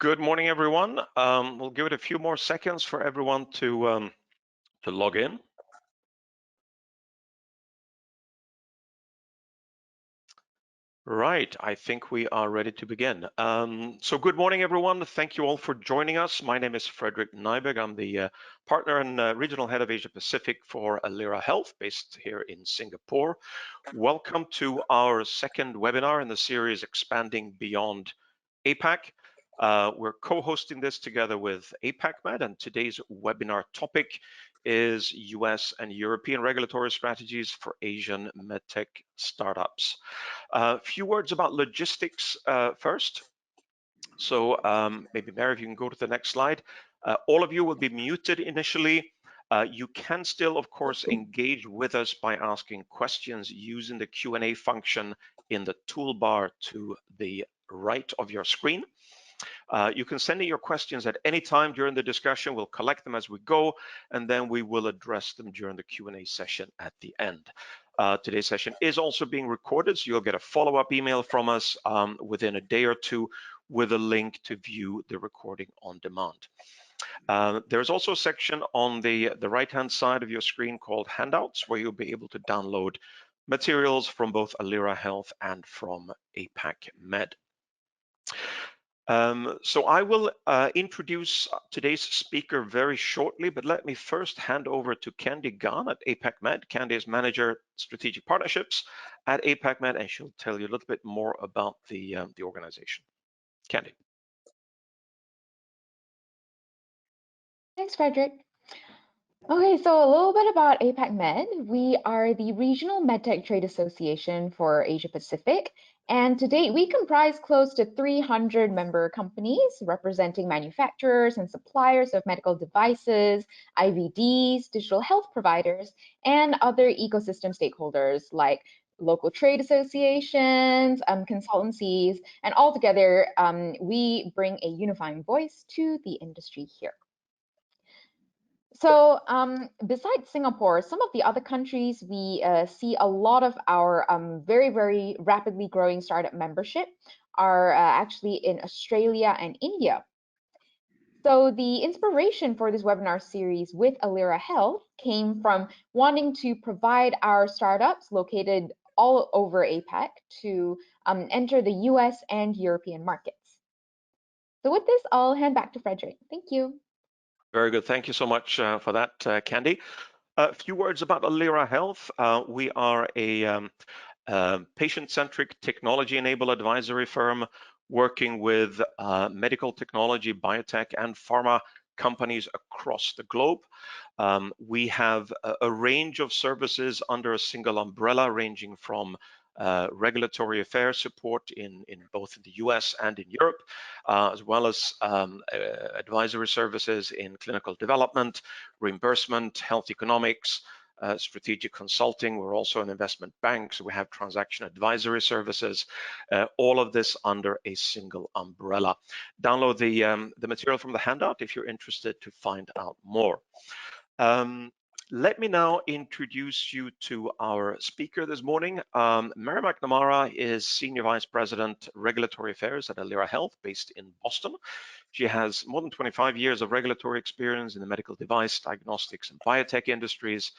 Good morning, everyone. We'll give it a few more seconds for everyone to log in. Right, I think we are ready to begin. So good morning, everyone. Thank you all for joining us. My name is Frederick Nyberg. I'm the partner and regional head of Asia Pacific for Alira Health, based here in Singapore. Welcome to our second webinar in the series Expanding Beyond APAC. We're co-hosting this together with APAC Med, and today's webinar topic is US and European regulatory strategies for Asian MedTech startups. A few words about logistics first. So maybe Mary, if you can go to the next slide. All of you will be muted initially. You can still, of course, engage with us by asking questions using the Q&A function in the toolbar to the right of your screen. You can send in your questions at any time during the discussion. We'll collect them as we go, and then we will address them during the Q&A session at the end. Today's session is also being recorded, so you'll get a follow-up email from us within a day or two with a link to view the recording on demand. There's also a section on the right-hand side of your screen called Handouts, where you'll be able to download materials from both Alira Health and from APAC Med. So I will introduce today's speaker very shortly, but let me first hand over to Candy Gan at APAC Med. Candy is Manager Strategic Partnerships at APAC Med, and she'll tell you a little bit more about the organization. Candy. Thanks, Frederick. Okay, so a little bit about APAC Med. We are the regional MedTech trade association for Asia Pacific, and to date, we comprise close to 300 member companies representing manufacturers and suppliers of medical devices, IVDs, digital health providers, and other ecosystem stakeholders like local trade associations, consultancies, and altogether, we bring a unifying voice to the industry here. So besides Singapore, some of the other countries we see a lot of our very, very rapidly growing startup membership are actually in Australia and India. So the inspiration for this webinar series with Alira Health came from wanting to provide our startups located all over APAC to enter the US and European markets. So with this, I'll hand back to Frederick. Thank you. Very good. Thank you so much for that, Candy. A few words about Alira Health. We are a patient-centric technology-enabled advisory firm working with medical technology, biotech, and pharma companies across the globe. We have a range of services under a single umbrella, ranging from regulatory affairs support in both the US and in Europe, as well as advisory services in clinical development, reimbursement, health economics, strategic consulting. We're also an investment bank, so we have transaction advisory services, all of this under a single umbrella. Download the material from the handout if you're interested to find out more. Let me now introduce you to our speaker this morning. Mary McNamara is Senior Vice President, Regulatory Affairs at Alira Health, based in Boston. She has more than 25 years of regulatory experience in the medical device, diagnostics, and biotech industries.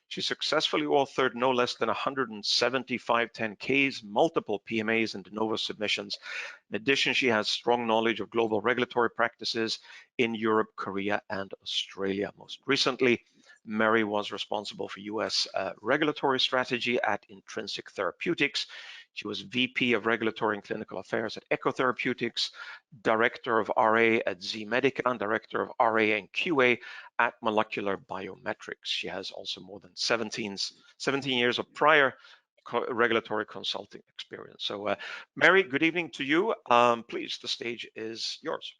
She successfully authored no less than 175 10Ks, multiple PMAs and Novo submissions. In addition, she has strong knowledge of global regulatory practices in Europe, Korea, and Australia. Most recently, Mary was responsible for US regulatory strategy at Intrinsic Therapeutics. She was VP of Regulatory and Clinical Affairs at Echo Therapeutics, Director of RA at Z-Medica, and Director of RA and QA at Molecular Biometrics. She has also more than 17 years of prior regulatory consulting experience. So Mary, good evening to you. Please, the stage is yours.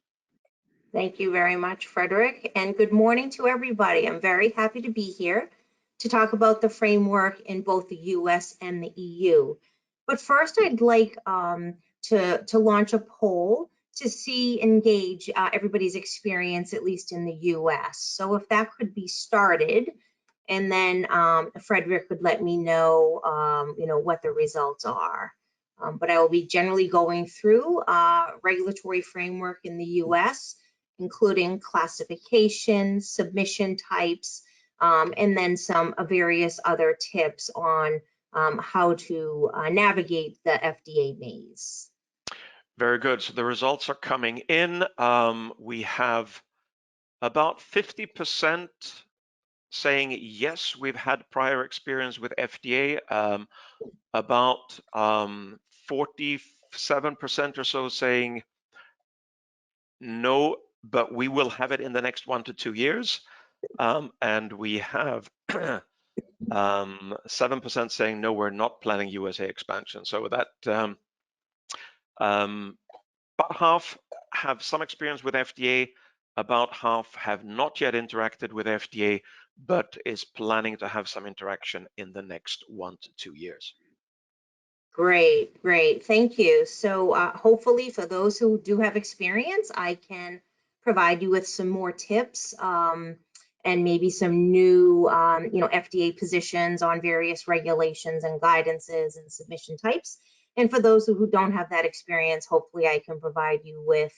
Thank you very much, Frederick, and good morning to everybody. I'm very happy to be here to talk about the framework in both the US and the EU. But first, I'd like to launch a poll to see and gauge everybody's experience, at least in the US. So if that could be started, and then Frederick would let me know, what the results are. But I will be generally going through regulatory framework in the US, including classification, submission types, and then some various other tips on how to navigate the FDA maze. Very good. So the results are coming in. We have about 50% saying yes, we've had prior experience with FDA. About 47% or so saying no, but we will have it in the next 1 to 2 years. And we have 7% saying no, we're not planning USA expansion. So that about half have some experience with FDA, about half have not yet interacted with FDA, but is planning to have some interaction in the next 1 to 2 years. Great, great. Thank you. So hopefully for those who do have experience, I can provide you with some more tips and maybe some new, FDA positions on various regulations and guidances and submission types. And for those who don't have that experience, hopefully I can provide you with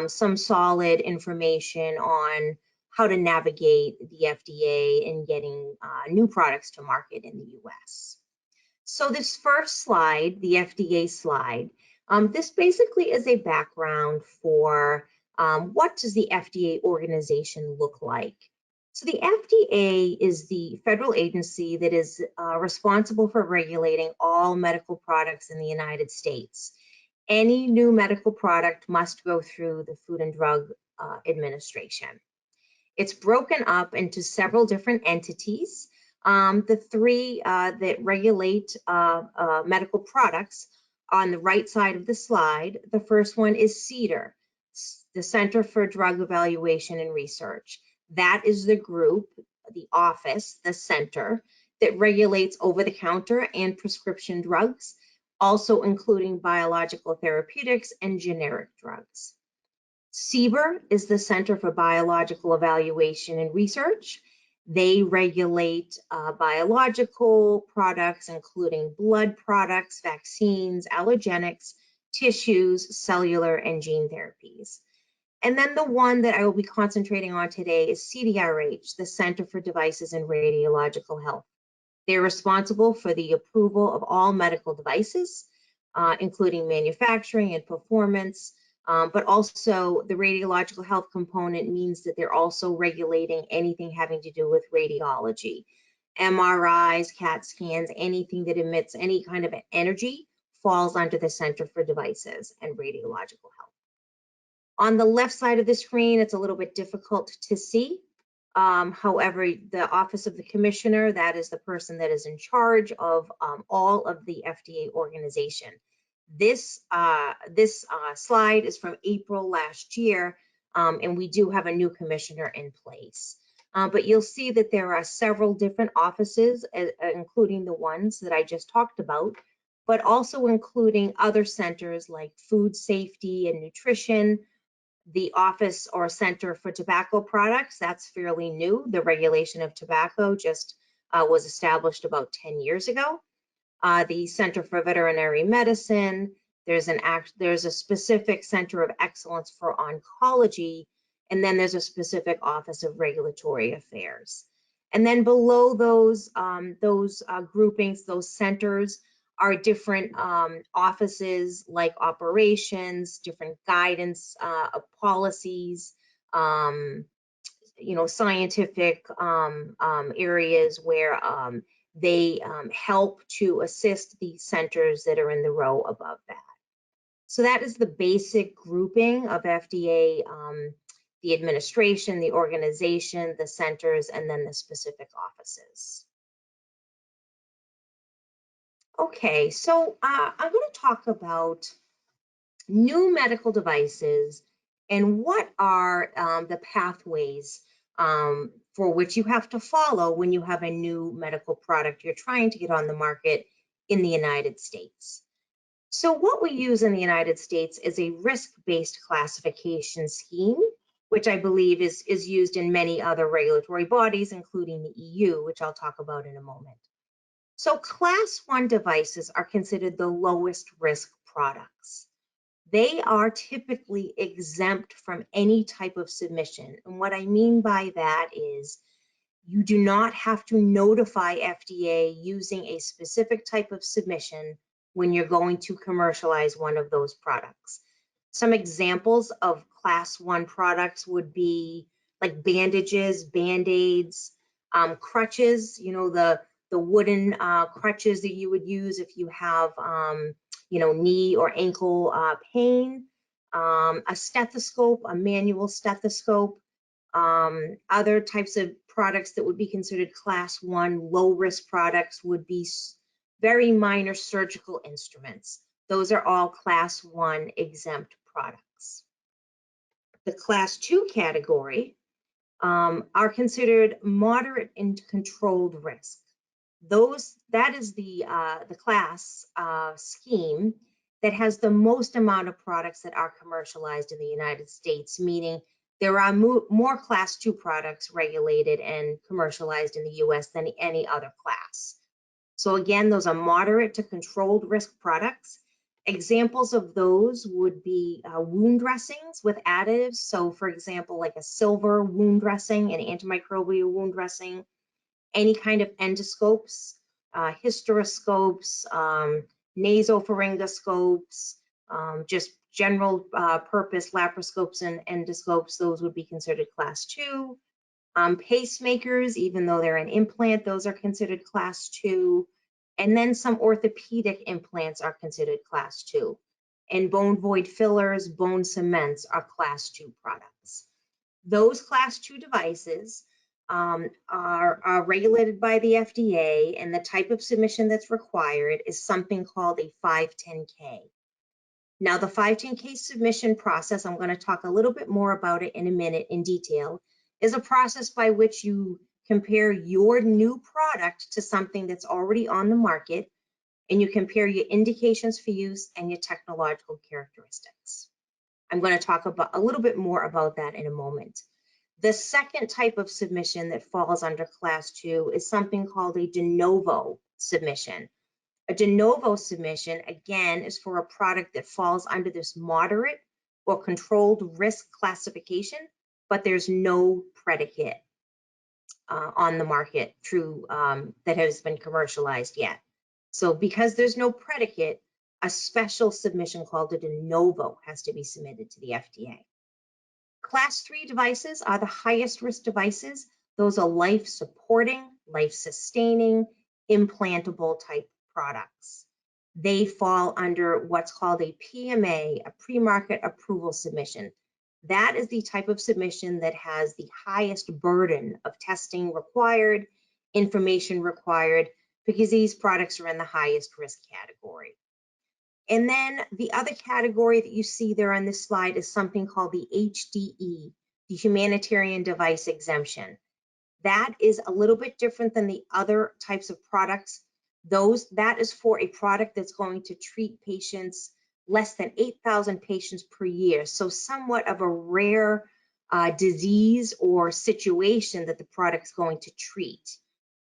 some solid information on how to navigate the FDA in getting new products to market in the US. So this first slide, the FDA slide, this basically is a background for what does the FDA organization look like. So the FDA is the federal agency that is responsible for regulating all medical products in the United States. Any new medical product must go through the Food and Drug Administration. It's broken up into several different entities. The three that regulate medical products on the right side of the slide, the first one is CDER, the Center for Drug Evaluation and Research. That is the group, the office, the center that regulates over-the-counter and prescription drugs, also including biological therapeutics and generic drugs. CBER is the Center for Biological Evaluation and Research. They regulate biological products, including blood products, vaccines, allergenics, tissues, cellular, and gene therapies. And then the one that I will be concentrating on today is CDRH, the Center for Devices and Radiological Health. They're responsible for the approval of all medical devices, including manufacturing and performance, but also the radiological health component means that they're also regulating anything having to do with radiology. MRIs, CAT scans, anything that emits any kind of energy falls under the Center for Devices and Radiological Health. On the left side of the screen, it's a little bit difficult to see. However, the Office of the Commissioner, that is the person that is in charge of all of the FDA organization. This slide is from April last year, and we do have a new commissioner in place. But you'll see that there are several different offices, including the ones that I just talked about, but also including other centers like food safety and nutrition, the Office or Center for Tobacco Products, that's fairly new. The regulation of tobacco just was established about 10 years ago. The Center for Veterinary Medicine, there's a specific Center of Excellence for Oncology, and then there's a specific Office of Regulatory Affairs. And then below those groupings, those centers, are different offices like operations, different guidance policies, scientific areas where they help to assist the centers that are in the row above that. So that is the basic grouping of FDA, the administration, the organization, the centers, and then the specific offices. Okay, so I'm going to talk about new medical devices and what are the pathways for which you have to follow when you have a new medical product you're trying to get on the market in the United States. So what we use in the United States is a risk-based classification scheme, which I believe is used in many other regulatory bodies, including the EU, which I'll talk about in a moment. So Class 1 devices are considered the lowest risk products. They are typically exempt from any type of submission. And what I mean by that is you do not have to notify FDA using a specific type of submission when you're going to commercialize one of those products. Some examples of Class 1 products would be like bandages, Band-Aids, crutches, the wooden crutches that you would use if you have, knee or ankle pain, a stethoscope, a manual stethoscope, other types of products that would be considered Class 1 low risk products would be very minor surgical instruments. Those are all Class 1 exempt products. The Class 2 category are considered moderate and controlled risk. That is the class scheme that has the most amount of products that are commercialized in the United States, meaning there are more Class 2 products regulated and commercialized in the US than any other class. So again, those are moderate to controlled risk products. Examples of those would be wound dressings with additives. So for example, like a silver wound dressing, an antimicrobial wound dressing, any kind of endoscopes, hysteroscopes, nasopharyngoscopes, just general purpose laparoscopes and endoscopes, those would be considered Class 2. Pacemakers, even though they're an implant, those are considered Class 2. And then some orthopedic implants are considered Class 2. And bone void fillers, bone cements are Class 2 products. Those Class 2 devices are regulated by the FDA, and the type of submission that's required is something called a 510K. Now, the 510K submission process, I'm going to talk a little bit more about it in a minute in detail, is a process by which you compare your new product to something that's already on the market, and you compare your indications for use and your technological characteristics. I'm going to talk about a little bit more about that in a moment. The second type of submission that falls under Class 2 is something called a de novo submission. A de novo submission, again, is for a product that falls under this moderate or controlled risk classification, but there's no predicate on the market that has been commercialized yet. So because there's no predicate, a special submission called a de novo has to be submitted to the FDA. Class 3 devices are the highest risk devices. Those are life supporting, life sustaining, implantable type products. They fall under what's called a PMA, a pre-market approval submission. That is the type of submission that has the highest burden of testing required, information required, because these products are in the highest risk category. And then the other category that you see there on this slide is something called the HDE, the Humanitarian Device Exemption. That is a little bit different than the other types of products. That is for a product that's going to treat patients, less than 8,000 patients per year. So somewhat of a rare disease or situation that the product's going to treat.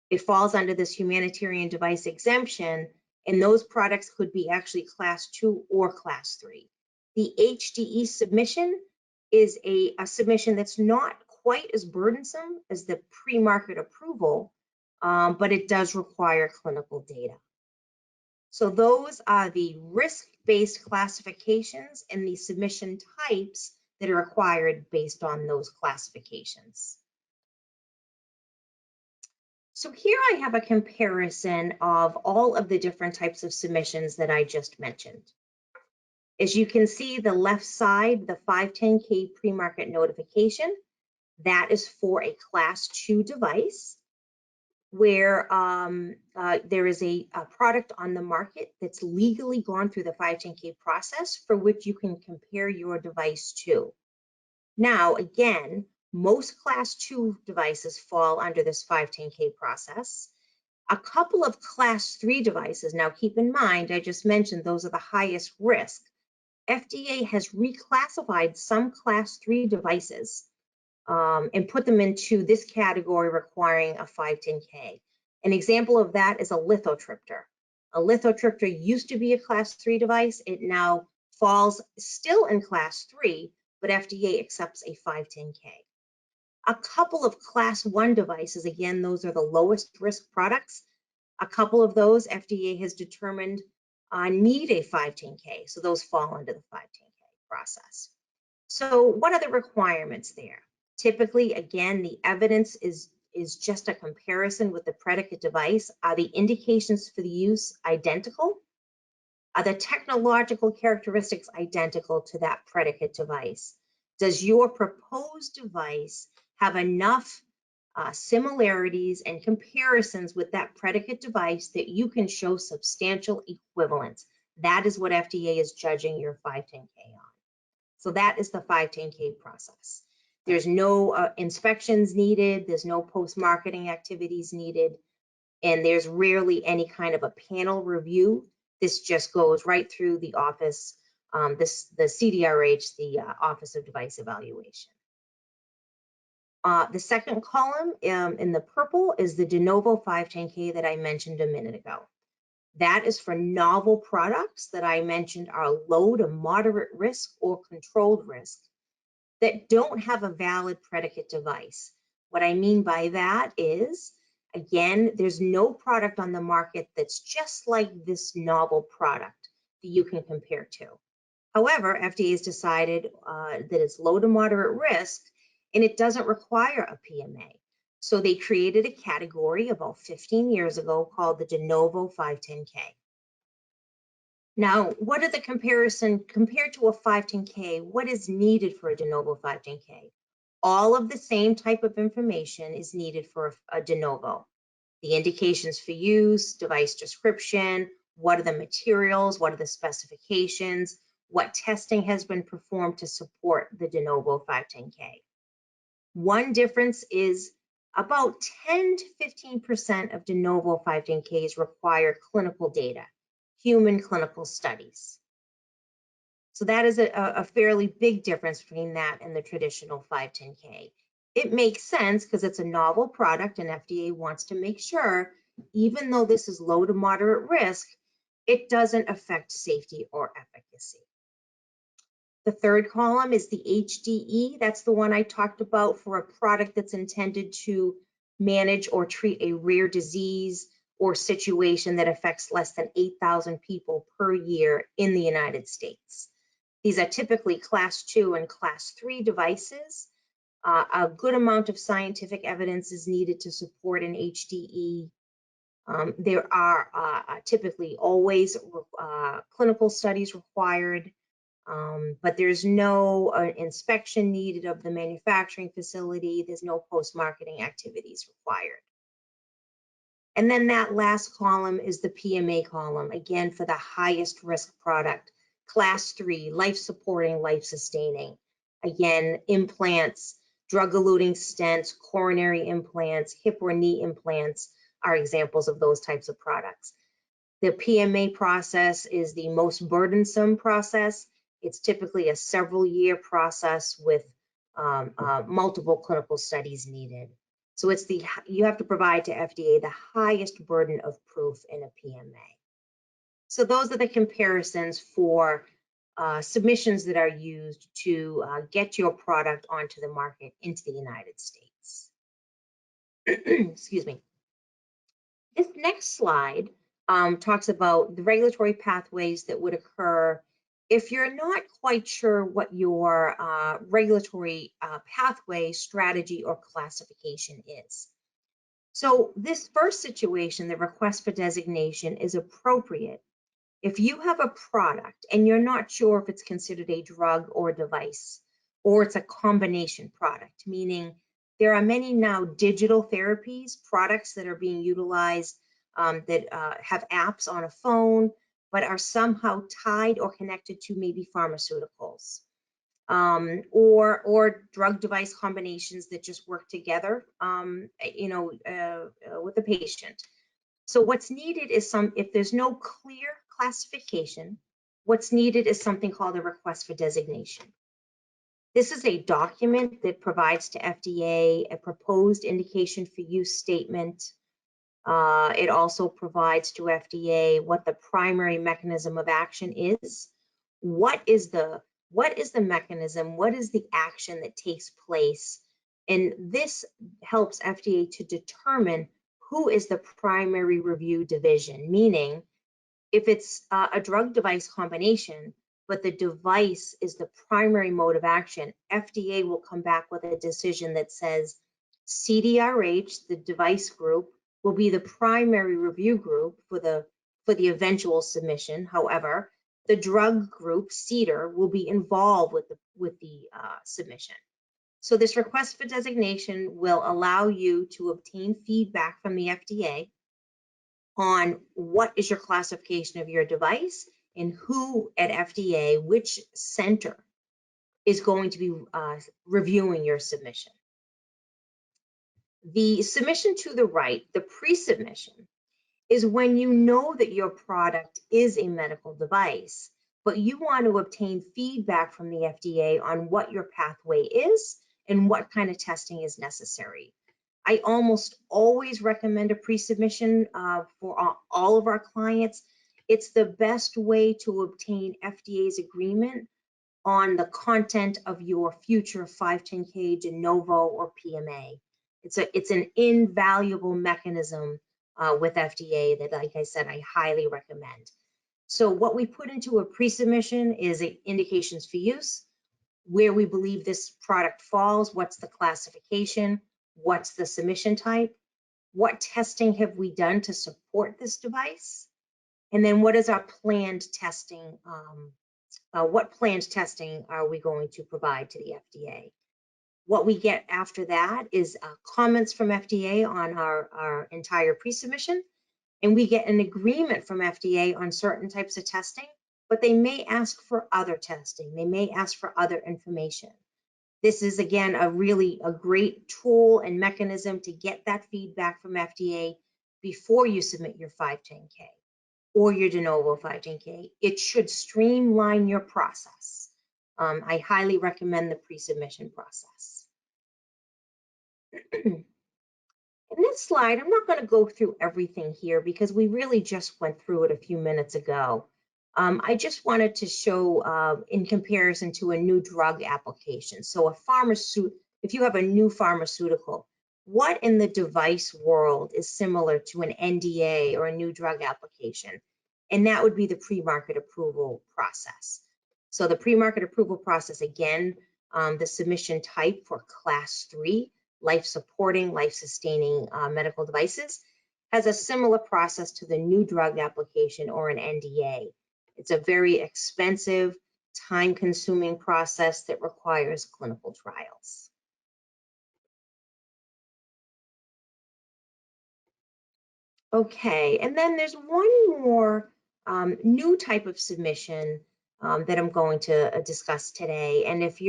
It falls under this Humanitarian Device Exemption, and those products could be actually Class 2 or Class 3. The HDE submission is a submission that's not quite as burdensome as the pre-market approval, but it does require clinical data. So those are the risk-based classifications and the submission types that are required based on those classifications. So here I have a comparison of all of the different types of submissions that I just mentioned. As you can see, the left side, the 510K pre-market notification, that is for a Class 2 device where there is a product on the market that's legally gone through the 510K process for which you can compare your device to. Now, again, most Class 2 devices fall under this 510K process. A couple of class 3 devices, now keep in mind, I just mentioned those are the highest risk. FDA has reclassified some class 3 devices and put them into this category requiring a 510K. An example of that is a lithotripter. A lithotripter used to be a class 3 device. It now falls still in class 3, but FDA accepts a 510K. A couple of class 1 devices, again, those are the lowest risk products. A couple of those FDA has determined need a 510K, so those fall under the 510K process. So what are the requirements there? Typically, again, the evidence is just a comparison with the predicate device. Are the indications for the use identical? Are the technological characteristics identical to that predicate device? Does your proposed device have enough similarities and comparisons with that predicate device that you can show substantial equivalence? That is what FDA is judging your 510K on. So that is the 510K process. There's no inspections needed, there's no post-marketing activities needed, and there's rarely any kind of a panel review. This just goes right through the office, the CDRH, the Office of Device Evaluation. The second column in the purple is the de novo 510K that I mentioned a minute ago. That is for novel products that I mentioned are low to moderate risk or controlled risk that don't have a valid predicate device. What I mean by that is, again, there's no product on the market that's just like this novel product that you can compare to. However, FDA has decided that it's low to moderate risk and it doesn't require a PMA. So they created a category about 15 years ago called the de novo 510K. Now, what are the comparison compared to a 510K? What is needed for a de novo 510K? All of the same type of information is needed for a de novo. The indications for use, device description, what are the materials, what are the specifications, what testing has been performed to support the de novo 510K. One difference is about 10 to 15% of de novo 510Ks require clinical data, human clinical studies. So that is a fairly big difference between that and the traditional 510K. It makes sense because it's a novel product and FDA wants to make sure, even though this is low to moderate risk, it doesn't affect safety or efficacy. The third column is the HDE. That's the one I talked about for a product that's intended to manage or treat a rare disease or situation that affects less than 8,000 people per year in the United States. These are typically class 2 and class 3 devices. A good amount of scientific evidence is needed to support an HDE. There are typically always clinical studies required, but there's no inspection needed of the manufacturing facility. There's no post-marketing activities required. And then that last column is the PMA column, again, for the highest risk product, class 3, life-supporting, life-sustaining. Again, implants, drug-eluting stents, coronary implants, hip or knee implants are examples of those types of products. The PMA process is the most burdensome process. It's typically a several-year process with multiple clinical studies needed. So it's you have to provide to FDA the highest burden of proof in a PMA. So those are the comparisons for submissions that are used to get your product onto the market into the United States. Excuse me. This next slide talks about the regulatory pathways that would occur if you're not quite sure what your regulatory pathway, strategy, or classification is. So this first situation, the request for designation, is appropriate if you have a product and you're not sure if it's considered a drug or device, or it's a combination product, meaning there are many now digital therapies, products that are being utilized that have apps on a phone, but are somehow tied or connected to maybe pharmaceuticals, or drug device combinations that just work together, with the patient. So what's needed is if there's no clear classification, what's needed is something called a request for designation. This is a document that provides to FDA a proposed indication for use statement. It also provides to FDA what the primary mechanism of action is. What is the mechanism? What is the action that takes place? And this helps FDA to determine who is the primary review division, meaning if it's a drug device combination, but the device is the primary mode of action, FDA will come back with a decision that says CDRH, the device group, will be the primary review group for the eventual submission. However, the drug group, CDR, will be involved with the submission. So this request for designation will allow you to obtain feedback from the FDA on what is your classification of your device and who at FDA, which center is going to be reviewing your submission. The submission to the right, the pre-submission, is when you know that your product is a medical device, but you want to obtain feedback from the FDA on what your pathway is and what kind of testing is necessary. I almost always recommend a pre-submission for all of our clients. It's the best way to obtain FDA's agreement on the content of your future 510K de novo or PMA. It's an invaluable mechanism with FDA that, like I said, I highly recommend. So what we put into a pre-submission is indications for use, where we believe this product falls, what's the classification, what's the submission type, what testing have we done to support this device, and then what is our planned testing, what planned testing are we going to provide to the FDA. What we get after that is comments from FDA on our entire pre-submission, and we get an agreement from FDA on certain types of testing, but they may ask for other testing. They may ask for other information. This is, again, a great tool and mechanism to get that feedback from FDA before you submit your 510K or your de novo 510K. It should streamline your process. I highly recommend the pre-submission process. In this slide, I'm not going to go through everything here because we really just went through it a few minutes ago. I just wanted to show in comparison to a new drug application. So if you have a new pharmaceutical, what in the device world is similar to an NDA or a new drug application? And that would be the pre-market approval process. So the pre-market approval process, again, the submission type for class 3, life-supporting, life-sustaining medical devices, has a similar process to the new drug application or an NDA. It's a very expensive, time-consuming process that requires clinical trials. Okay, and then there's one more new type of submission that I'm going to discuss today. And if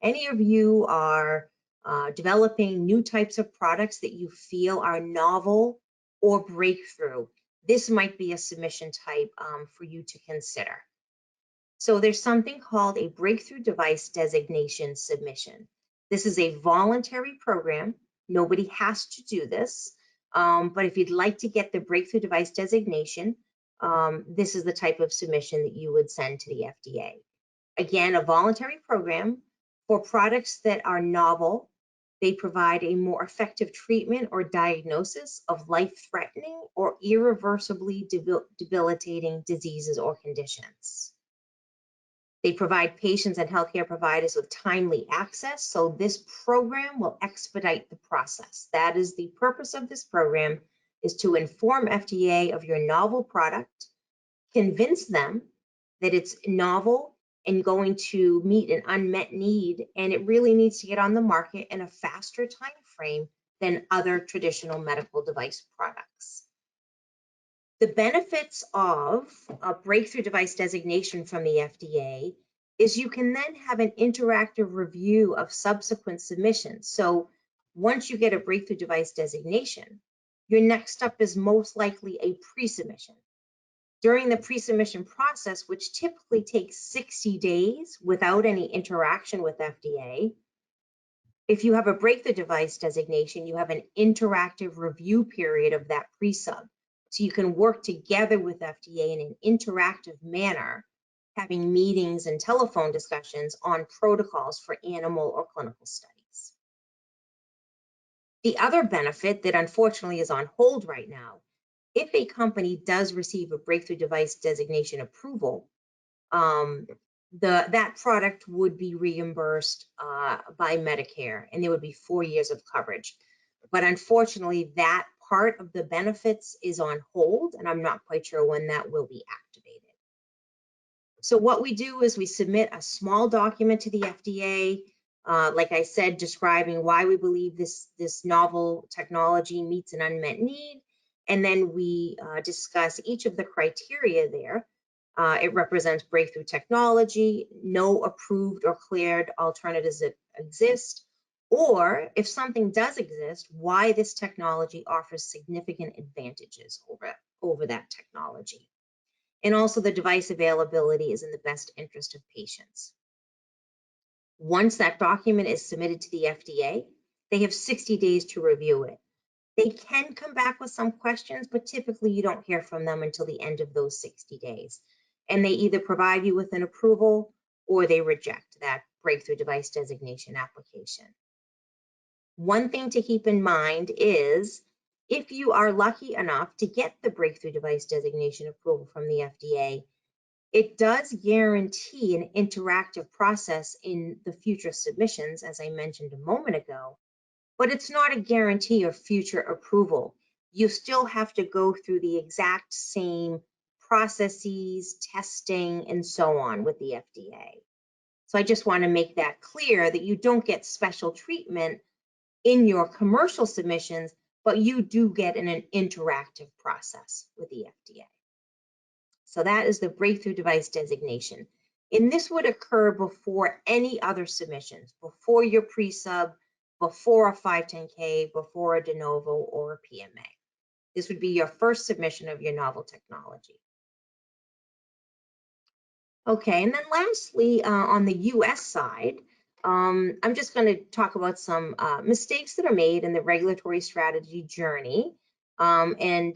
any of you are developing new types of products that you feel are novel or breakthrough, this might be a submission type for you to consider. So there's something called a breakthrough device designation submission. This is a voluntary program. Nobody has to do this. But if you'd like to get the breakthrough device designation, this is the type of submission that you would send to the FDA. Again, a voluntary program for products that are novel. They provide a more effective treatment or diagnosis of life-threatening or irreversibly debilitating diseases or conditions. They provide patients and healthcare providers with timely access, so this program will expedite the process. That is the purpose of this program, is to inform FDA of your novel product, convince them that it's novel and going to meet an unmet need, and it really needs to get on the market in a faster time frame than other traditional medical device products. The benefits of a breakthrough device designation from the FDA is you can then have an interactive review of subsequent submissions. So once you get a breakthrough device designation, your next step is most likely a pre-submission. During the pre-submission process, which typically takes 60 days without any interaction with FDA, if you have a breakthrough device designation, you have an interactive review period of that pre-sub. So you can work together with FDA in an interactive manner, having meetings and telephone discussions on protocols for animal or clinical studies. The other benefit that unfortunately is on hold right now, if a company does receive a breakthrough device designation approval, that product would be reimbursed by Medicare, and there would be 4 years of coverage. But unfortunately, that part of the benefits is on hold, and I'm not quite sure when that will be activated. So what we do is we submit a small document to the FDA, like I said, describing why we believe this novel technology meets an unmet need. And then we discuss each of the criteria there. It represents breakthrough technology, no approved or cleared alternatives that exist, or if something does exist, why this technology offers significant advantages over that technology. And also the device availability is in the best interest of patients. Once that document is submitted to the FDA, they have 60 days to review it. They can come back with some questions, but typically you don't hear from them until the end of those 60 days. And they either provide you with an approval or they reject that breakthrough device designation application. One thing to keep in mind is if you are lucky enough to get the breakthrough device designation approval from the FDA, it does guarantee an interactive process in the future submissions, as I mentioned a moment ago, but it's not a guarantee of future approval. You still have to go through the exact same processes, testing, and so on with the FDA. So I just want to make that clear that you don't get special treatment in your commercial submissions, but you do get an interactive process with the FDA. So that is the breakthrough device designation. And this would occur before any other submissions, before your pre-sub, before a 510K, before a de novo or a PMA. This would be your first submission of your novel technology. Okay, and then lastly, on the US side, I'm just going to talk about some mistakes that are made in the regulatory strategy journey and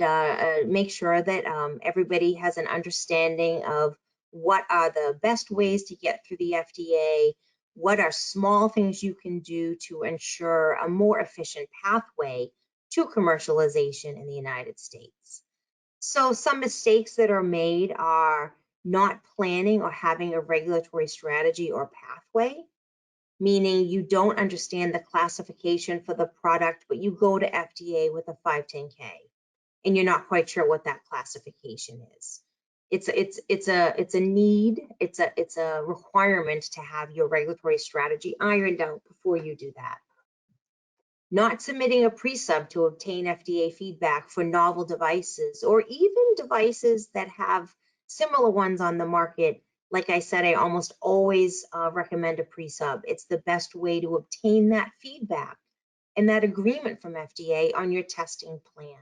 make sure that everybody has an understanding of what are the best ways to get through the FDA, what are small things you can do to ensure a more efficient pathway to commercialization in the United States. So some mistakes that are made are not planning or having a regulatory strategy or pathway, meaning you don't understand the classification for the product, but you go to FDA with a 510K and you're not quite sure what that classification is. It's a need, it's a requirement to have your regulatory strategy ironed out before you do that. Not submitting a pre-sub to obtain FDA feedback for novel devices or even devices that have similar ones on the market. Like I said, I almost always recommend a pre-sub. It's the best way to obtain that feedback and that agreement from FDA on your testing plan.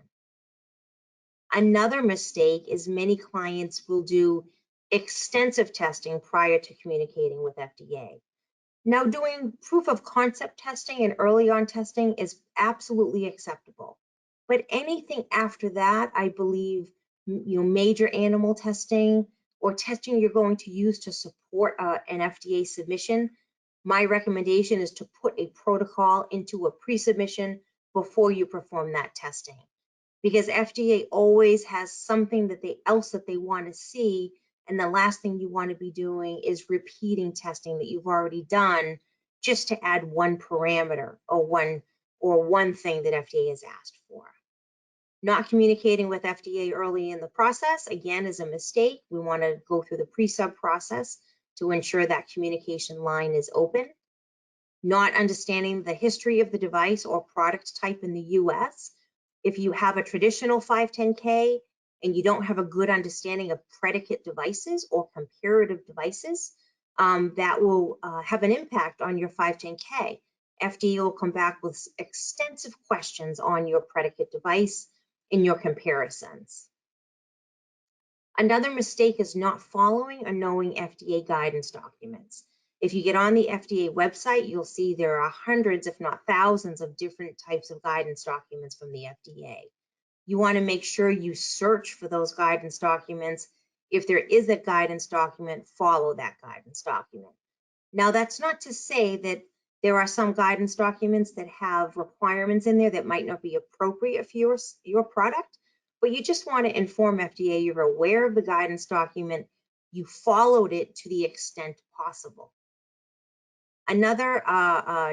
Another mistake is many clients will do extensive testing prior to communicating with FDA. Now, doing proof of concept testing and early on testing is absolutely acceptable. But anything after that, I believe, major animal testing or testing you're going to use to support an FDA submission, my recommendation is to put a protocol into a pre-submission before you perform that testing. Because FDA always has something else that they want to see, and the last thing you want to be doing is repeating testing that you've already done just to add one parameter or one thing that FDA has asked for. Not communicating with FDA early in the process, again, is a mistake. We want to go through the pre-sub process to ensure that communication line is open. Not understanding the history of the device or product type in the US. If you have a traditional 510K and you don't have a good understanding of predicate devices or comparative devices, that will have an impact on your 510K. FDA will come back with extensive questions on your predicate device, in your comparisons. Another mistake is not following or knowing FDA guidance documents. If you get on the FDA website, you'll see there are hundreds, if not thousands, of different types of guidance documents from the FDA. You want to make sure you search for those guidance documents. If there is a guidance document, follow that guidance document. Now, that's not to say that there are some guidance documents that have requirements in there that might not be appropriate for your product, but you just want to inform FDA you're aware of the guidance document, you followed it to the extent possible. Another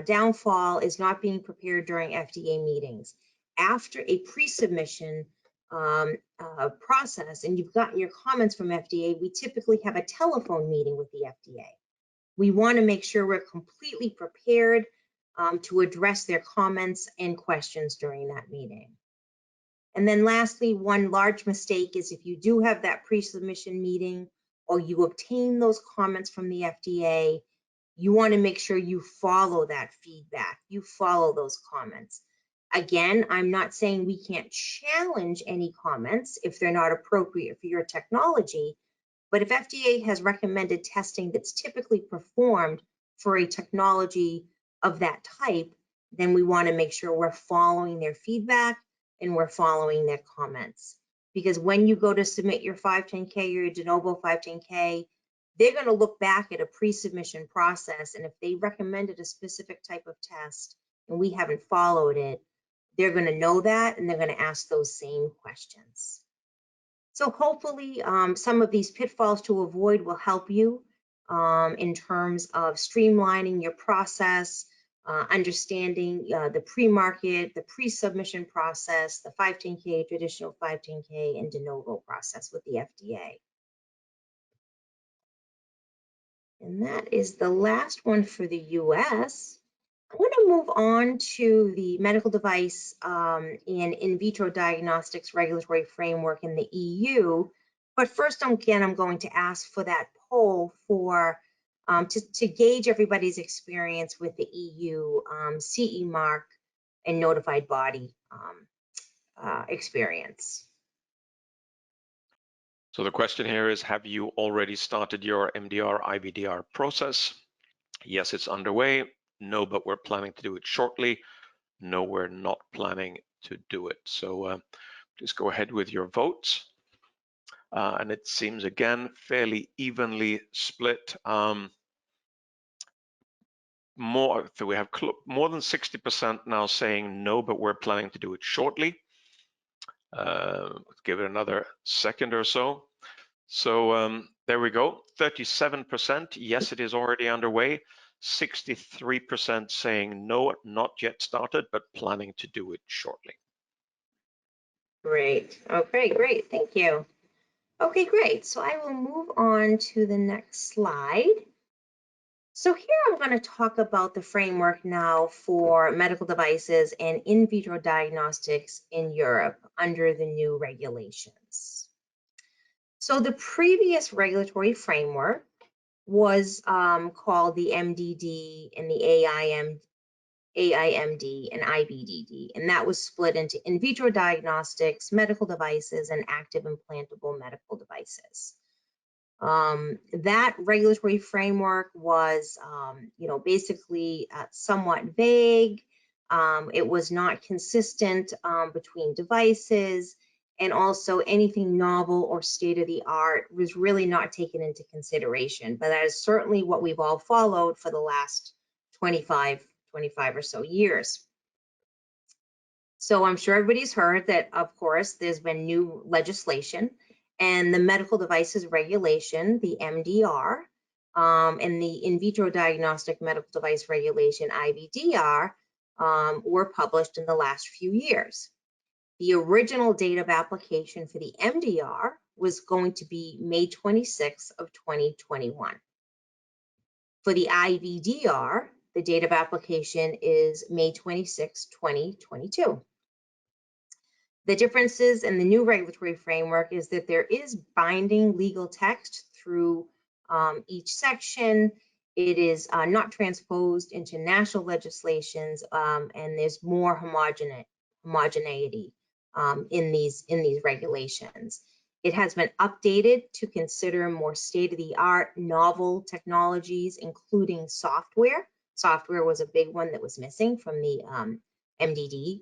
downfall is not being prepared during FDA meetings. After a pre-submission process and you've gotten your comments from FDA, we typically have a telephone meeting with the FDA. We want to make sure we're completely prepared to address their comments and questions during that meeting. And then lastly, one large mistake is if you do have that pre-submission meeting or you obtain those comments from the FDA, you want to make sure you follow that feedback, you follow those comments. Again, I'm not saying we can't challenge any comments if they're not appropriate for your technology, but if FDA has recommended testing that's typically performed for a technology of that type, then we want to make sure we're following their feedback and we're following their comments. Because when you go to submit your 510K or your de novo 510K, they're going to look back at a pre-submission process, and if they recommended a specific type of test and we haven't followed it, they're going to know that and they're going to ask those same questions. So hopefully some of these pitfalls to avoid will help you in terms of streamlining your process, understanding the pre-market, the pre-submission process, the 510K, traditional 510K, and de novo process with the FDA. And that is the last one for the US. I want to move on to the medical device and in vitro diagnostics regulatory framework in the EU. But first, again, I'm going to ask for that poll for to gauge everybody's experience with the EU CE mark and notified body experience. So the question here is, have you already started your MDR IVDR process? Yes, it's underway. No, but we're planning to do it shortly. No, we're not planning to do it. So please go ahead with your votes. And it seems, again, fairly evenly split. We have more than 60% now saying no, but we're planning to do it shortly. Let's give it another second or so. So there we go, 37%, yes, it is already underway. 63% saying no, not yet started, but planning to do it shortly. Great. Okay, great. Thank you. Okay, great. So I will move on to the next slide. So here I'm going to talk about the framework now for medical devices and in vitro diagnostics in Europe under the new regulations. So the previous regulatory framework was called the MDD and the AIMD and IVDD, and that was split into in vitro diagnostics, medical devices, and active implantable medical devices. That regulatory framework was, basically somewhat vague. It was not consistent between devices, and also anything novel or state-of-the-art was really not taken into consideration. But that is certainly what we've all followed for the last 25 or so years. So I'm sure everybody's heard that, of course, there's been new legislation, and the medical devices regulation, the MDR, and the in vitro diagnostic medical device regulation, IVDR, were published in the last few years. The original date of application for the MDR was going to be May 26th of 2021. For the IVDR, the date of application is May 26, 2022. The differences in the new regulatory framework is that there is binding legal text through each section. It is not transposed into national legislations, and there's more homogeneity in these regulations. It has been updated to consider more state-of-the-art novel technologies, including software. Software was a big one that was missing from the MDD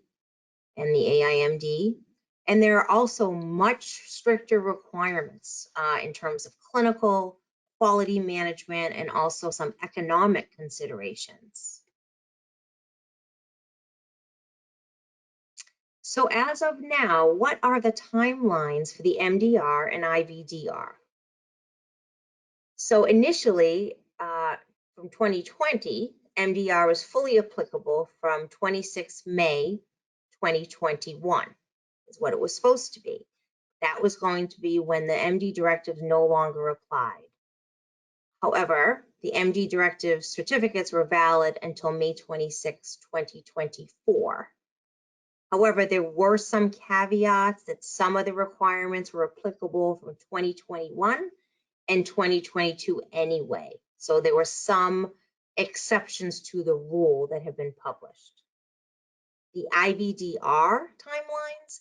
and the AIMD. And there are also much stricter requirements in terms of clinical, quality management, and also some economic considerations. So as of now, what are the timelines for the MDR and IVDR? So initially, from 2020, MDR was fully applicable from 26 May 2021, is what it was supposed to be. That was going to be when the MD directives no longer applied. However, the MD directive certificates were valid until May 26, 2024. However, there were some caveats that some of the requirements were applicable from 2021 and 2022 anyway. So there were some exceptions to the rule that have been published. The IVDR timelines,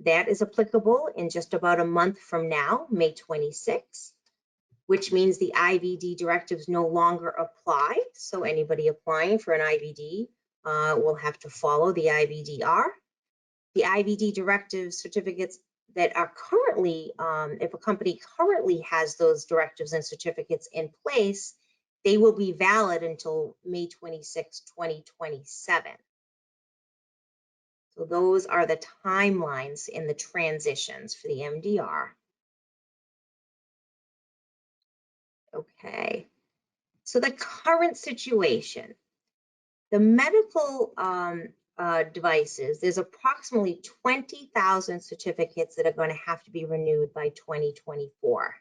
that is applicable in just about a month from now, May 26, which means the IVD directives no longer apply. So anybody applying for an IVD will have to follow the IVDR. The IVD directive certificates that are currently, if a company currently has those directives and certificates in place, they will be valid until May 26, 2027. So those are the timelines in the transitions for the MDR. Okay, so the current situation, the medical devices, there's approximately 20,000 certificates that are going to have to be renewed by 2024.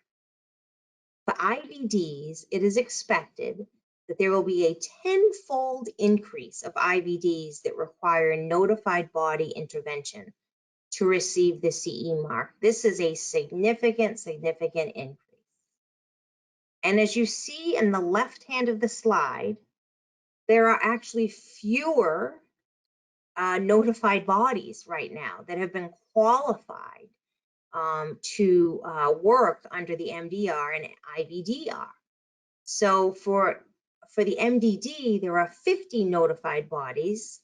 For IVDs, it is expected that there will be a 10-fold increase of IVDs that require notified body intervention to receive the CE mark. This is a significant increase. And as you see in the left hand of the slide, there are actually fewer notified bodies right now that have been qualified to work under the MDR and IVDR. So for the MDD, there are 50 notified bodies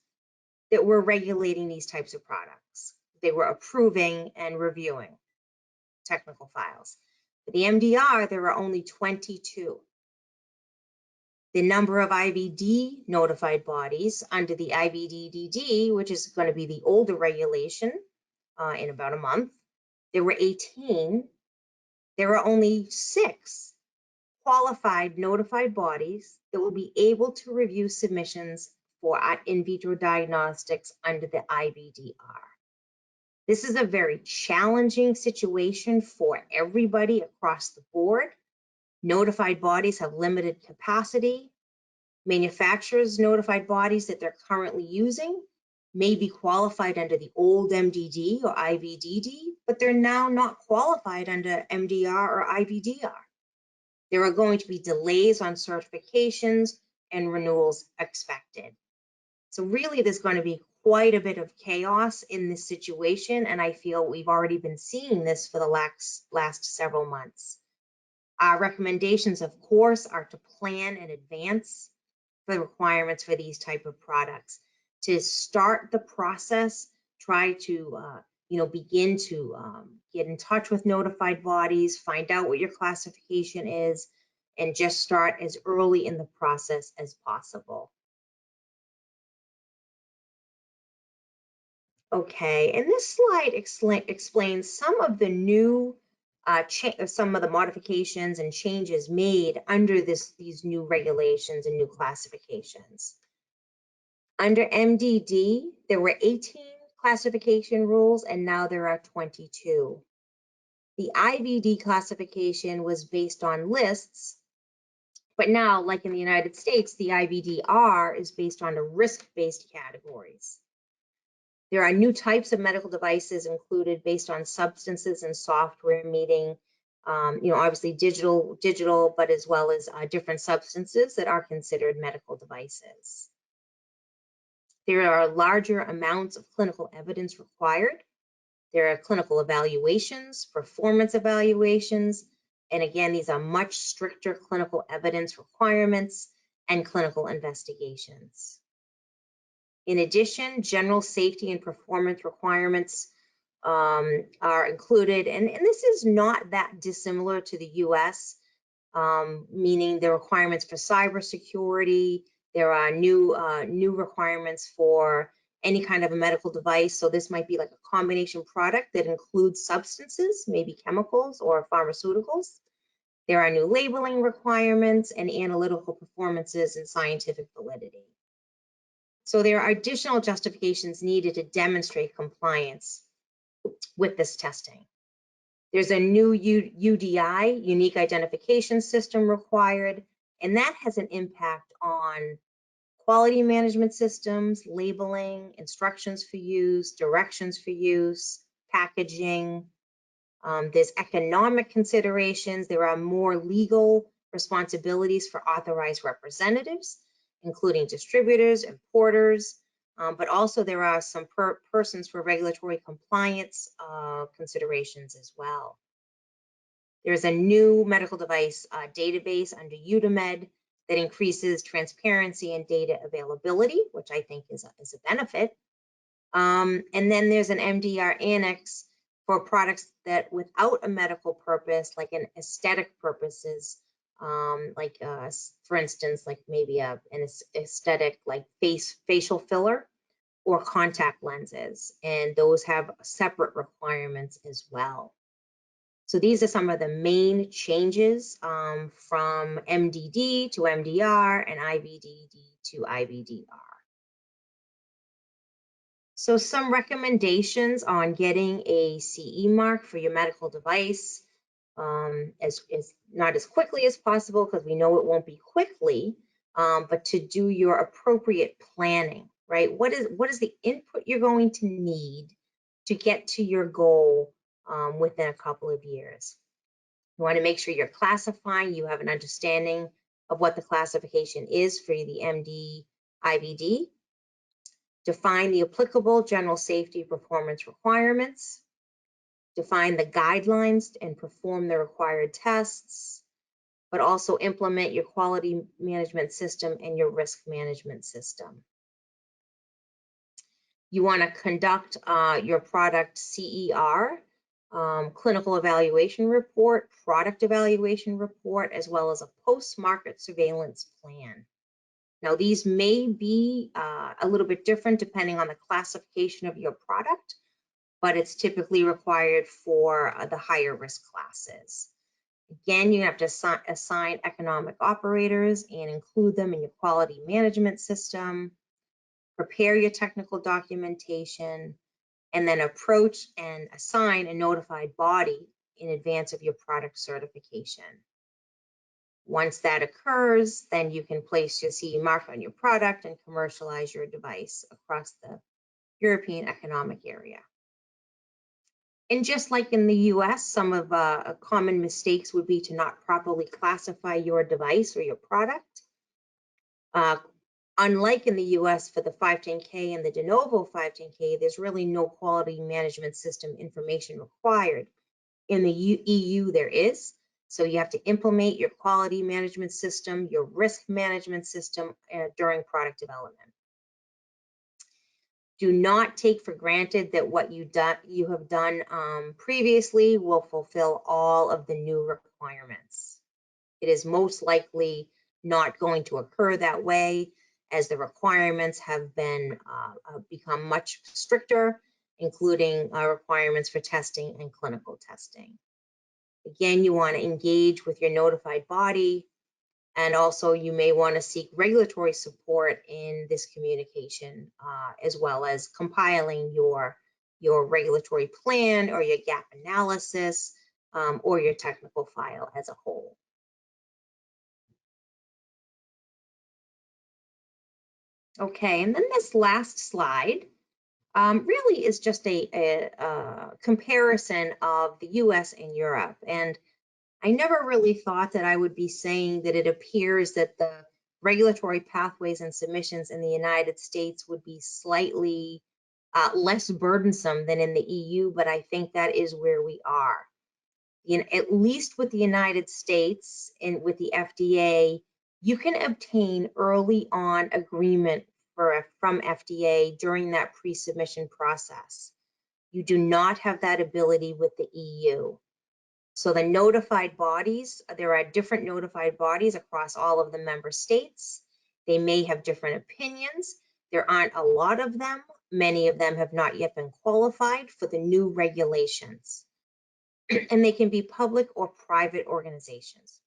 that were regulating these types of products. They were approving and reviewing technical files. For the MDR, there are only 22. The number of IVD notified bodies under the IVDDD, which is going to be the older regulation in about a month, there were 18. There are only 6 qualified notified bodies that will be able to review submissions for in vitro diagnostics under the IVDR. This is a very challenging situation for everybody across the board. Notified bodies have limited capacity. Manufacturers' notified bodies that they're currently using may be qualified under the old MDD or IVDD, but they're now not qualified under MDR or IVDR. There are going to be delays on certifications and renewals expected. So really, there's going to be quite a bit of chaos in this situation, and I feel we've already been seeing this for the last several months. Our recommendations, of course, are to plan in advance for the requirements for these type of products. To start the process, try to begin to get in touch with notified bodies, find out what your classification is, and just start as early in the process as possible. Okay, and this slide explains some of the new some of the modifications and changes made under these new regulations and new classifications. Under MDD, there were 18 classification rules, and now there are 22. The IVD classification was based on lists, but now, like in the United States, the IVDR is based on the risk-based categories. There are new types of medical devices included based on substances and software meeting, obviously digital, but as well as different substances that are considered medical devices. There are larger amounts of clinical evidence required There are clinical evaluations, performance evaluations, and again, these are much stricter clinical evidence requirements and clinical investigations. In addition, general safety and performance requirements are included, and this is not that dissimilar to the US, meaning the requirements for cybersecurity. There are new requirements for any kind of a medical device. So this might be like a combination product that includes substances, maybe chemicals or pharmaceuticals. There are new labeling requirements and analytical performances and scientific validity. So there are additional justifications needed to demonstrate compliance with this testing. There's a new UDI, unique identification system required, and that has an impact on quality management systems, labeling, instructions for use, directions for use, packaging. There's economic considerations. There are more legal responsibilities for authorized representatives, including distributors, importers, but also there are some persons for regulatory compliance considerations as well. There's a new medical device database under UDAMED that increases transparency and data availability, which I think is a benefit. And then there's an MDR annex for products that without a medical purpose, like an aesthetic purposes, for instance, like maybe an aesthetic like facial filler or contact lenses, and those have separate requirements as well. So these are some of the main changes from MDD to MDR and IVDD to IVDR. So some recommendations on getting a CE mark for your medical device, not as quickly as possible, because we know it won't be quickly, but to do your appropriate planning, right? What is the input you're going to need to get to your goal within a couple of years? You want to make sure you're classifying, you have an understanding of what the classification is for the MD IVD. Define the applicable general safety performance requirements. Define the guidelines and perform the required tests, but also implement your quality management system and your risk management system. You want to conduct your product CER, clinical evaluation report, product evaluation report, as well as a post-market surveillance plan. Now, these may be a little bit different depending on the classification of your product, but it's typically required for the higher risk classes. Again, you have to assign economic operators and include them in your quality management system, prepare your technical documentation, and then approach and assign a notified body in advance of your product certification. Once that occurs, then you can place your CE mark on your product and commercialize your device across the European Economic Area. And just like in the US, some of common mistakes would be to not properly classify your device or your product. Unlike in the US for the 510K and the de novo 510K, there's really no quality management system information required. In the EU, there is. So you have to implement your quality management system, your risk management system during product development. Do not take for granted that what you have done previously will fulfill all of the new requirements. It is most likely not going to occur that way, as the requirements have been become much stricter, including requirements for testing and clinical testing. Again, you want to engage with your notified body, and also you may want to seek regulatory support in this communication, as well as compiling your regulatory plan or your gap analysis or your technical file as a whole. Okay, and then this last slide really is just a comparison of the US and Europe. And I never really thought that I would be saying that it appears that the regulatory pathways and submissions in the United States would be slightly less burdensome than in the EU, but I think that is where we are. At least with the United States and with the FDA, you can obtain early on agreement from FDA during that pre-submission process. You do not have that ability with the EU. So the notified bodies, there are different notified bodies across all of the member states. They may have different opinions. There aren't a lot of them. Many of them have not yet been qualified for the new regulations. And they can be public or private organizations.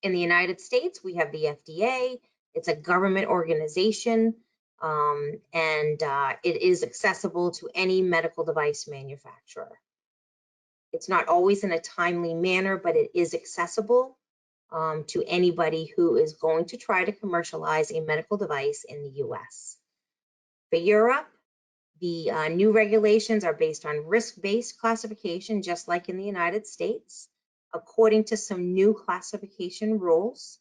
In the United States, we have the FDA. It's a government organization, and it is accessible to any medical device manufacturer. It's not always in a timely manner, but it is accessible to anybody who is going to try to commercialize a medical device in the US. For Europe, the new regulations are based on risk-based classification, just like in the United States, according to some new classification rules.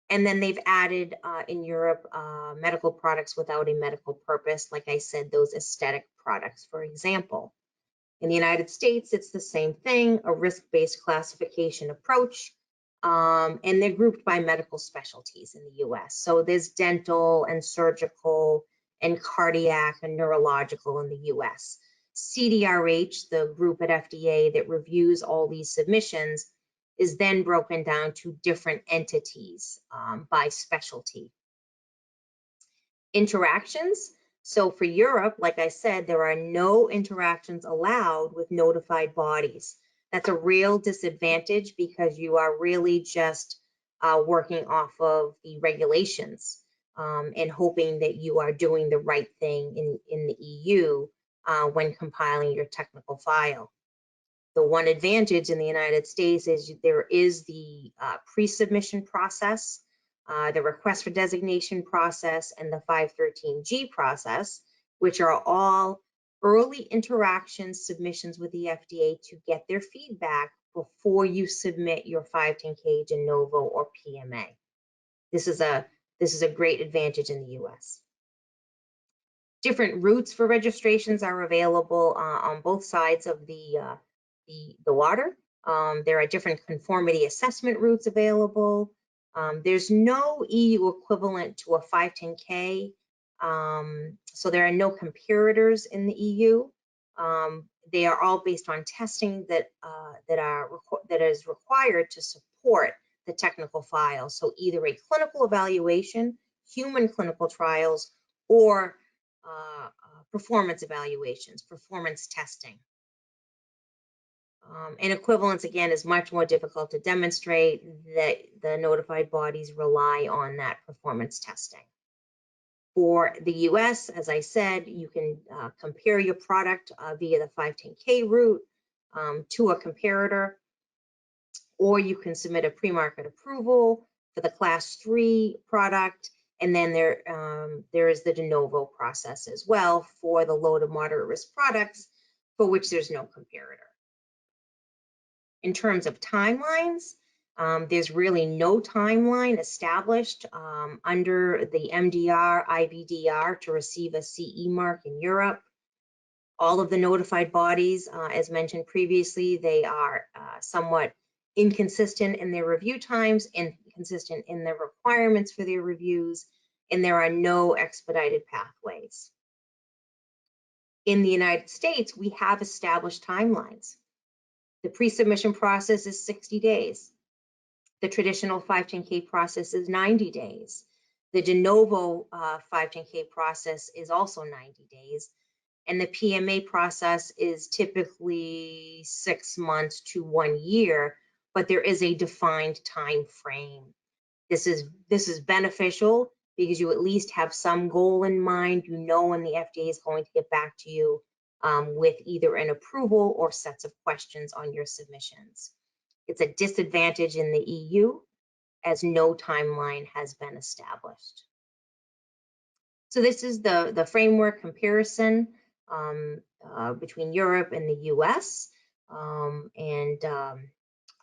And then they've added in Europe medical products without a medical purpose, like I said, those aesthetic products, for example. In the United States, it's the same thing, a risk-based classification approach, and they're grouped by medical specialties in the US. So there's dental and surgical and cardiac and neurological in the US. CDRH, the group at FDA that reviews all these submissions, is then broken down to different entities by specialty. Interactions. So for Europe, like I said, there are no interactions allowed with notified bodies. That's a real disadvantage because you are really just working off of the regulations and hoping that you are doing the right thing in the EU when compiling your technical file. The one advantage in the United States is there is the pre-submission process, the request for designation process, and the 513G process, which are all early interaction submissions with the FDA to get their feedback before you submit your 510K de novo or PMA. This is a great advantage in the US. Different routes for registrations are available on both sides of the water. There are different conformity assessment routes available. There's no EU equivalent to a 510K, so there are no comparators in the EU. They are all based on testing that is required to support the technical file. So either a clinical evaluation, human clinical trials, or performance evaluations, performance testing. And equivalence, again, is much more difficult to demonstrate. That the notified bodies rely on that performance testing. For the US, as I said, you can compare your product via the 510K route to a comparator, or you can submit a pre-market approval for the class 3 product, and then there is the de novo process as well for the low to moderate risk products for which there's no comparator. In terms of timelines, there's really no timeline established under the MDR, IVDR to receive a CE mark in Europe. All of the notified bodies, as mentioned previously, they are somewhat inconsistent in their review times, inconsistent in their requirements for their reviews, and there are no expedited pathways. In the United States, we have established timelines. The pre-submission process is 60 days. The traditional 510K process is 90 days. The de novo 510K process is also 90 days. And the PMA process is typically 6 months to 1 year, but there is a defined time frame. This is beneficial because you at least have some goal in mind. You know when the FDA is going to get back to you with either an approval or sets of questions on your submissions. It's a disadvantage in the EU as no timeline has been established. So this is the framework comparison between Europe and the US.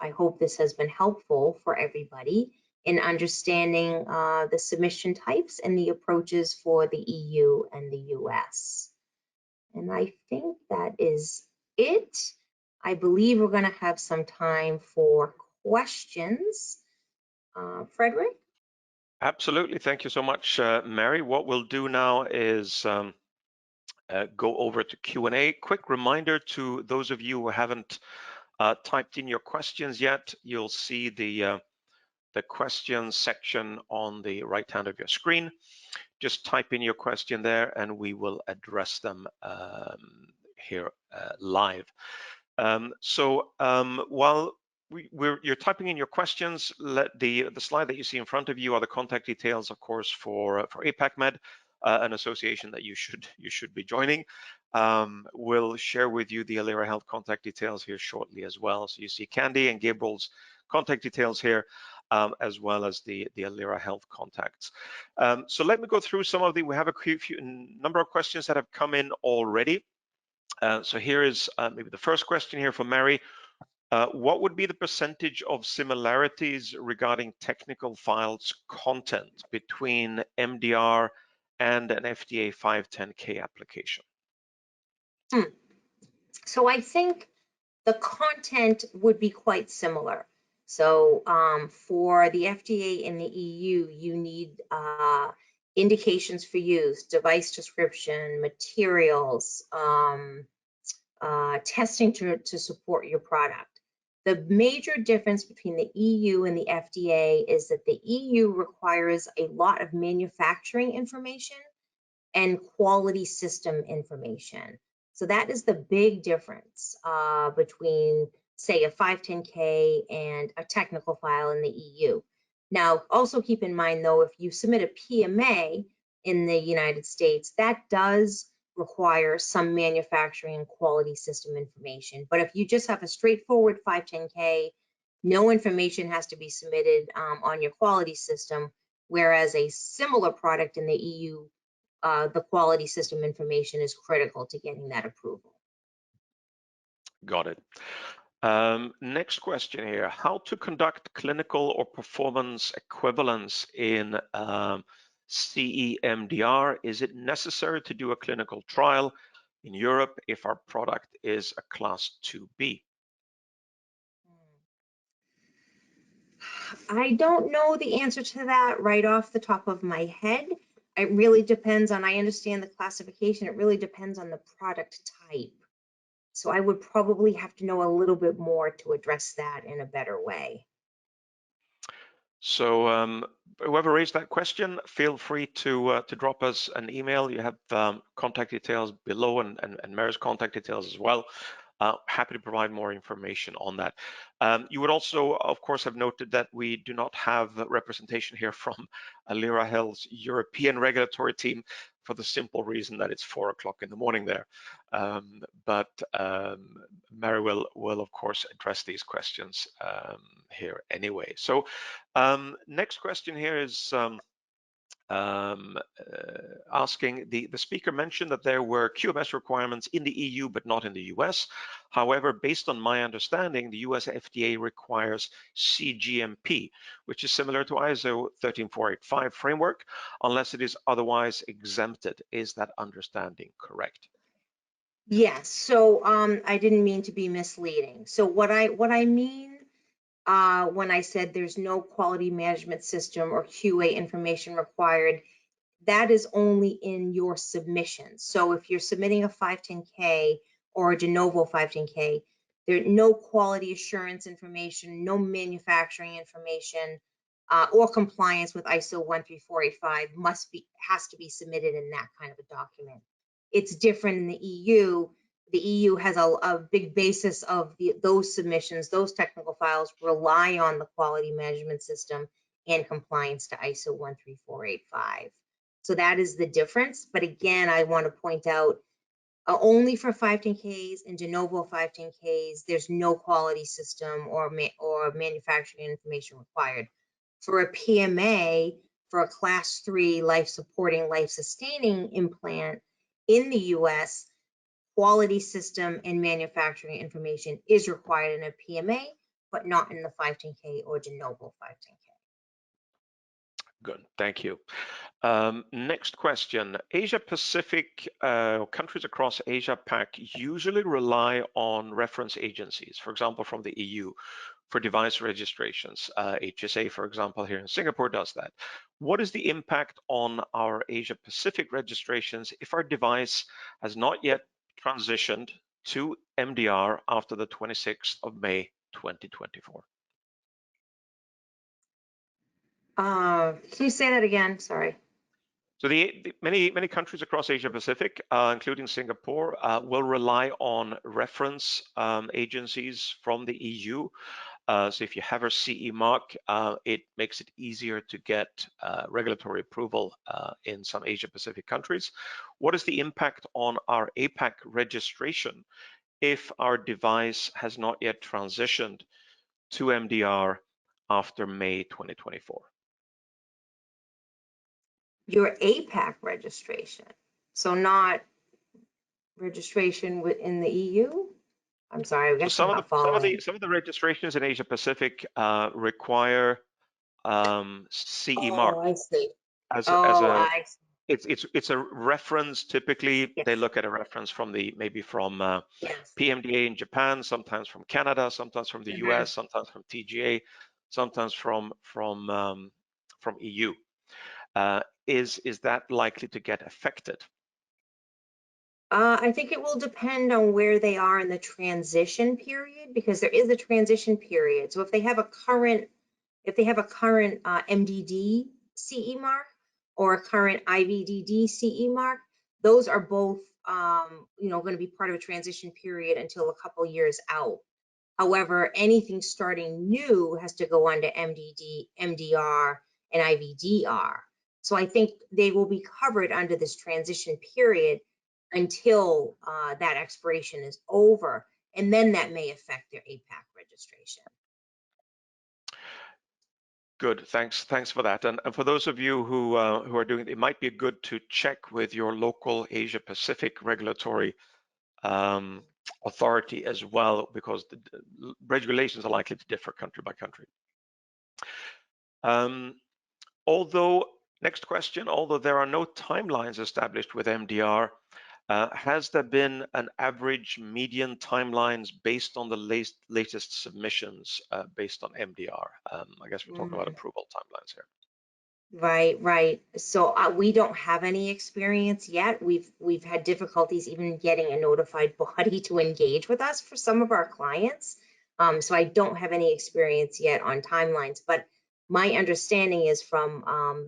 I hope this has been helpful for everybody in understanding the submission types and the approaches for the EU and the US. And I think that is it. I believe we're going to have some time for questions. Frederick? Absolutely. Thank you so much, Mary. What we'll do now is go over to Q&A. Quick reminder to those of you who haven't typed in your questions yet, you'll see the questions section on the right hand of your screen. Just type in your question there and we will address them here live. While you're typing in your questions, the slide that you see in front of you are the contact details, of course, for APAC Med, an association that you should be joining. We'll share with you the Alira Health contact details here shortly as well. So you see Candy and Gabriel's contact details here, as well as the Alira Health contacts. So let me go through some of we have a number of questions that have come in already. So here is maybe the first question here from Mary. What would be the percentage of similarities regarding technical files content between MDR and an FDA 510K application? So I think the content would be quite similar. So for the FDA and the EU, you need indications for use, device description, materials, testing to support your product. The major difference between the EU and the FDA is that the EU requires a lot of manufacturing information and quality system information. So that is the big difference between, say, a 510K and a technical file in the EU. Now, also keep in mind, though, if you submit a PMA in the United States, that does require some manufacturing and quality system information. But if you just have a straightforward 510K, no information has to be submitted on your quality system, whereas a similar product in the EU, the quality system information is critical to getting that approval. Got it. Next question here, how to conduct clinical or performance equivalence in CE MDR? Is it necessary to do a clinical trial in Europe if our product is a class 2B? I don't know the answer to that right off the top of my head. It really depends on, I understand the classification, it really depends on the product type. So I would probably have to know a little bit more to address that in a better way. So whoever raised that question, feel free to drop us an email. You have contact details below and Mary's contact details as well. Happy to provide more information on that. You would also, of course, have noted that we do not have representation here from Alira Health's European regulatory team for the simple reason that it's 4 o'clock in the morning there. But Mary will of course address these questions here anyway. So next question here is asking, the speaker mentioned that there were QMS requirements in the EU but not in the US. However, based on my understanding, the US FDA requires CGMP, which is similar to ISO 13485 framework, unless it is otherwise exempted. Is that understanding correct? Yes, so I didn't mean to be misleading. So what I mean when I said there's no quality management system or QA information required, that is only in your submission. So if you're submitting a 510K or a de novo 510K, there's no quality assurance information, no manufacturing information, or compliance with ISO 13485 has to be submitted in that kind of a document. It's different in the EU. The EU has a big basis of those submissions, those technical files rely on the quality management system and compliance to ISO 13485. So that is the difference. But again, I want to point out only for 510Ks and de novo 510Ks, there's no quality system or manufacturing information required. For a PMA, for a class 3 life-supporting, life-sustaining implant in the US, quality system and manufacturing information is required in a PMA, but not in the 510K or de novo 510K. Good, thank you. Next question. Asia Pacific, countries across Asia Pac usually rely on reference agencies, for example, from the EU for device registrations. HSA, for example, here in Singapore does that. What is the impact on our Asia Pacific registrations if our device has not yet transitioned to MDR after the 26th of May, 2024? Can you say that again? Sorry. So the many countries across Asia Pacific, including Singapore, will rely on reference agencies from the EU. So if you have a CE mark, it makes it easier to get regulatory approval in some Asia Pacific countries. What is the impact on our APAC registration if our device has not yet transitioned to MDR after May 2024? Your APAC registration, so not registration within the EU? I'm sorry, I guess So I'm not following. some of the registrations in Asia Pacific require CE mark Oh, I see. as Oh, a I see. it's a reference. Typically, they Yes, look at a reference from maybe from yes. PMDA in Japan, sometimes from Canada, sometimes from the Mhm. US, sometimes from TGA, sometimes from EU. Is that likely to get affected? I think it will depend on where they are in the transition period, because there is a transition period. So if they have a current MDD CE mark or a current IVDD CE mark, those are both going to be part of a transition period until a couple years out. However, anything starting new has to go under MDD, MDR, and IVDR. So I think they will be covered under this transition period until that expiration is over, and then that may affect their APAC registration. Good, thanks for that. And for those of you who are doing it, might be good to check with your local Asia Pacific regulatory authority as well, because the regulations are likely to differ country by country. Next question, although there are no timelines established with MDR, has there been an average median timelines based on the latest submissions based on MDR? I guess we're talking about approval timelines here. Right. So we don't have any experience yet. We've had difficulties even getting a notified body to engage with us for some of our clients. So I don't have any experience yet on timelines, but my understanding is from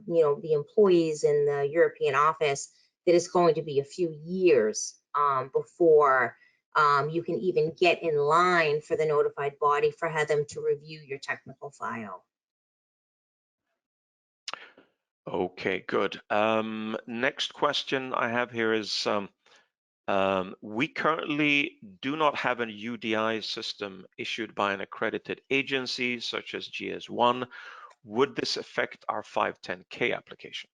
the employees in the European office that it's going to be a few years before you can even get in line for the notified body for them to review your technical file. Okay, good. Next question I have here is, we currently do not have an UDI system issued by an accredited agency such as GS1. Would this affect our 510K application?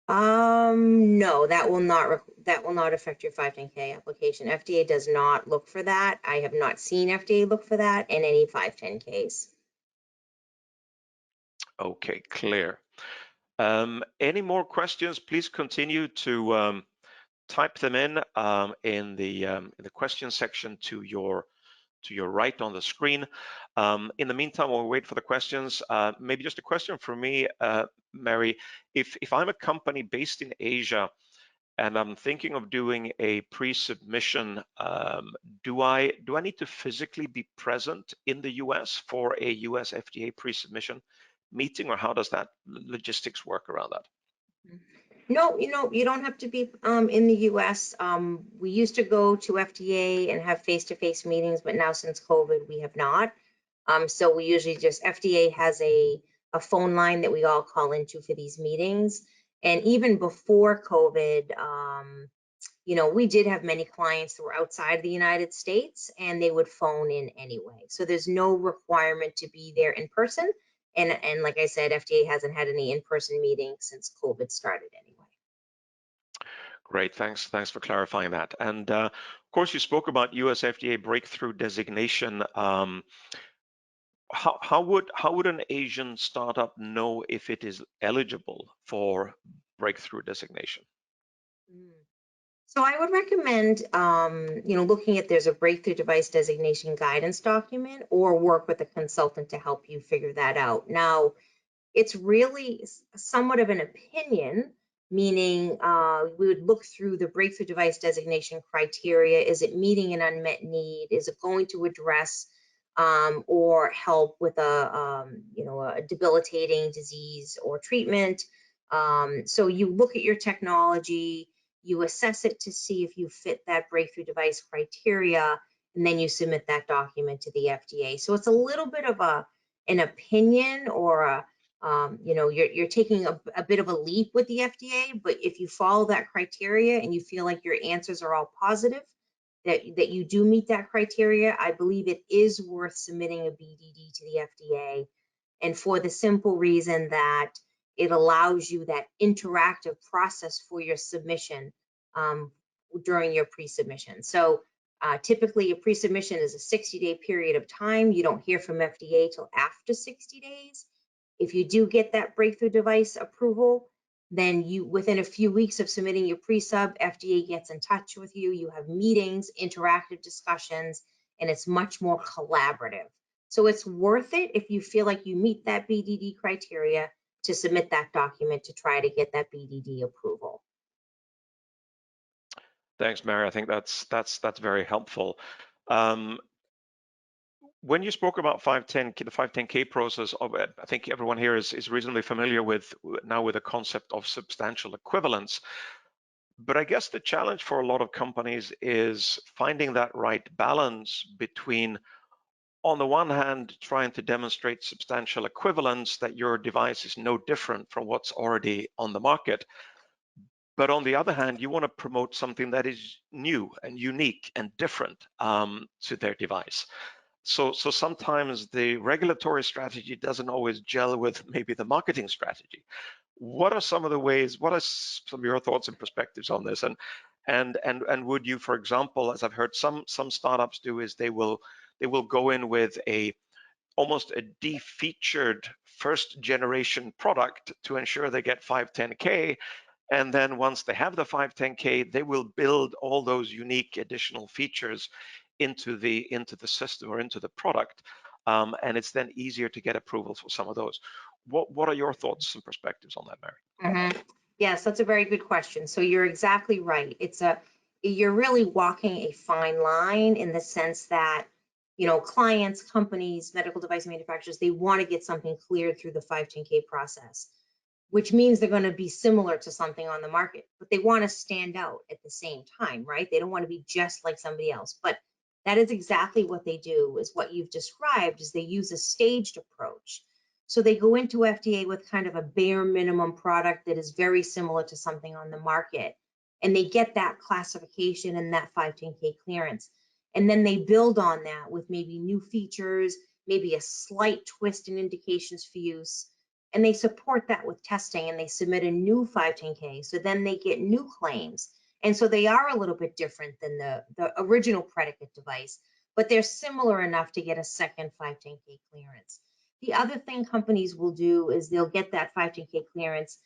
No, that will not affect your 510K application. FDA does not look for that. I have not seen FDA look for that in any 510Ks. Okay, clear. Any more questions? Please continue to type them in the question section to your right on the screen. In the meantime, while we wait for the questions, maybe just a question for me, Mary. If I'm a company based in Asia and I'm thinking of doing a pre-submission, do I need to physically be present in the US for a US FDA pre-submission meeting, or how does that logistics work around that? No, you don't have to be in the US. We used to go to FDA and have face-to-face meetings, but now since COVID, we have not. So we usually just, FDA has a phone line that we all call into for these meetings. And even before COVID, we did have many clients that were outside of the United States, and they would phone in anyway. So there's no requirement to be there in person. And like I said, FDA hasn't had any in-person meetings since COVID started anyway. Great, thanks for clarifying that. And of course, you spoke about US FDA breakthrough designation. how would an Asian startup know if it is eligible for breakthrough designation? Mm. So I would recommend, looking at there's a breakthrough device designation guidance document or work with a consultant to help you figure that out. Now, it's really somewhat of an opinion, meaning we would look through the breakthrough device designation criteria. Is it meeting an unmet need? Is it going to address or help with a debilitating disease or treatment? So you look at your technology, you assess it to see if you fit that breakthrough device criteria, and then you submit that document to the FDA. So it's a little bit of an opinion or you're taking a bit of a leap with the FDA, but if you follow that criteria and you feel like your answers are all positive, that you do meet that criteria, I believe it is worth submitting a BDD to the FDA. And for the simple reason that it allows you that interactive process for your submission during your pre-submission. So typically a pre-submission is a 60-day period of time. You don't hear from FDA till after 60 days. If you do get that breakthrough device approval, then you, within a few weeks of submitting your pre-sub, FDA gets in touch with you. You have meetings, interactive discussions, and it's much more collaborative. So it's worth it if you feel like you meet that BDD criteria to submit that document to try to get that BDD approval. Thanks, Mary. I think that's very helpful. When you spoke about the 510K process, I think everyone here is reasonably familiar with the concept of substantial equivalence. But I guess the challenge for a lot of companies is finding that right balance between, on the one hand, trying to demonstrate substantial equivalence, that your device is no different from what's already on the market. But on the other hand, you want to promote something that is new and unique and different to their device. So sometimes the regulatory strategy doesn't always gel with maybe the marketing strategy. What are some of the ways? What are some of your thoughts and perspectives on this? And would you, for example, as I've heard some startups do, is they will go in with almost a defeatured first generation product to ensure they get 510K. And then once they have the 510K, they will build all those unique additional features into the system or into the product, and it's then easier to get approval for some of those. What are your thoughts and perspectives on that, Mary? Yes, that's a very good question. So you're exactly right. You're really walking a fine line in the sense that, clients, companies, medical device manufacturers, they want to get something cleared through the 510K process, which means they're going to be similar to something on the market, but they want to stand out at the same time, right? They don't want to be just like somebody else, but that is exactly what they do, is what you've described, is they use a staged approach. So they go into FDA with kind of a bare minimum product that is very similar to something on the market, and they get that classification and that 510K clearance. And then they build on that with maybe new features, maybe a slight twist in indications for use, and they support that with testing, and they submit a new 510K. So then they get new claims. And so they are a little bit different than the original predicate device, but they're similar enough to get a second 510K clearance. The other thing companies will do is they'll get that 510K clearance,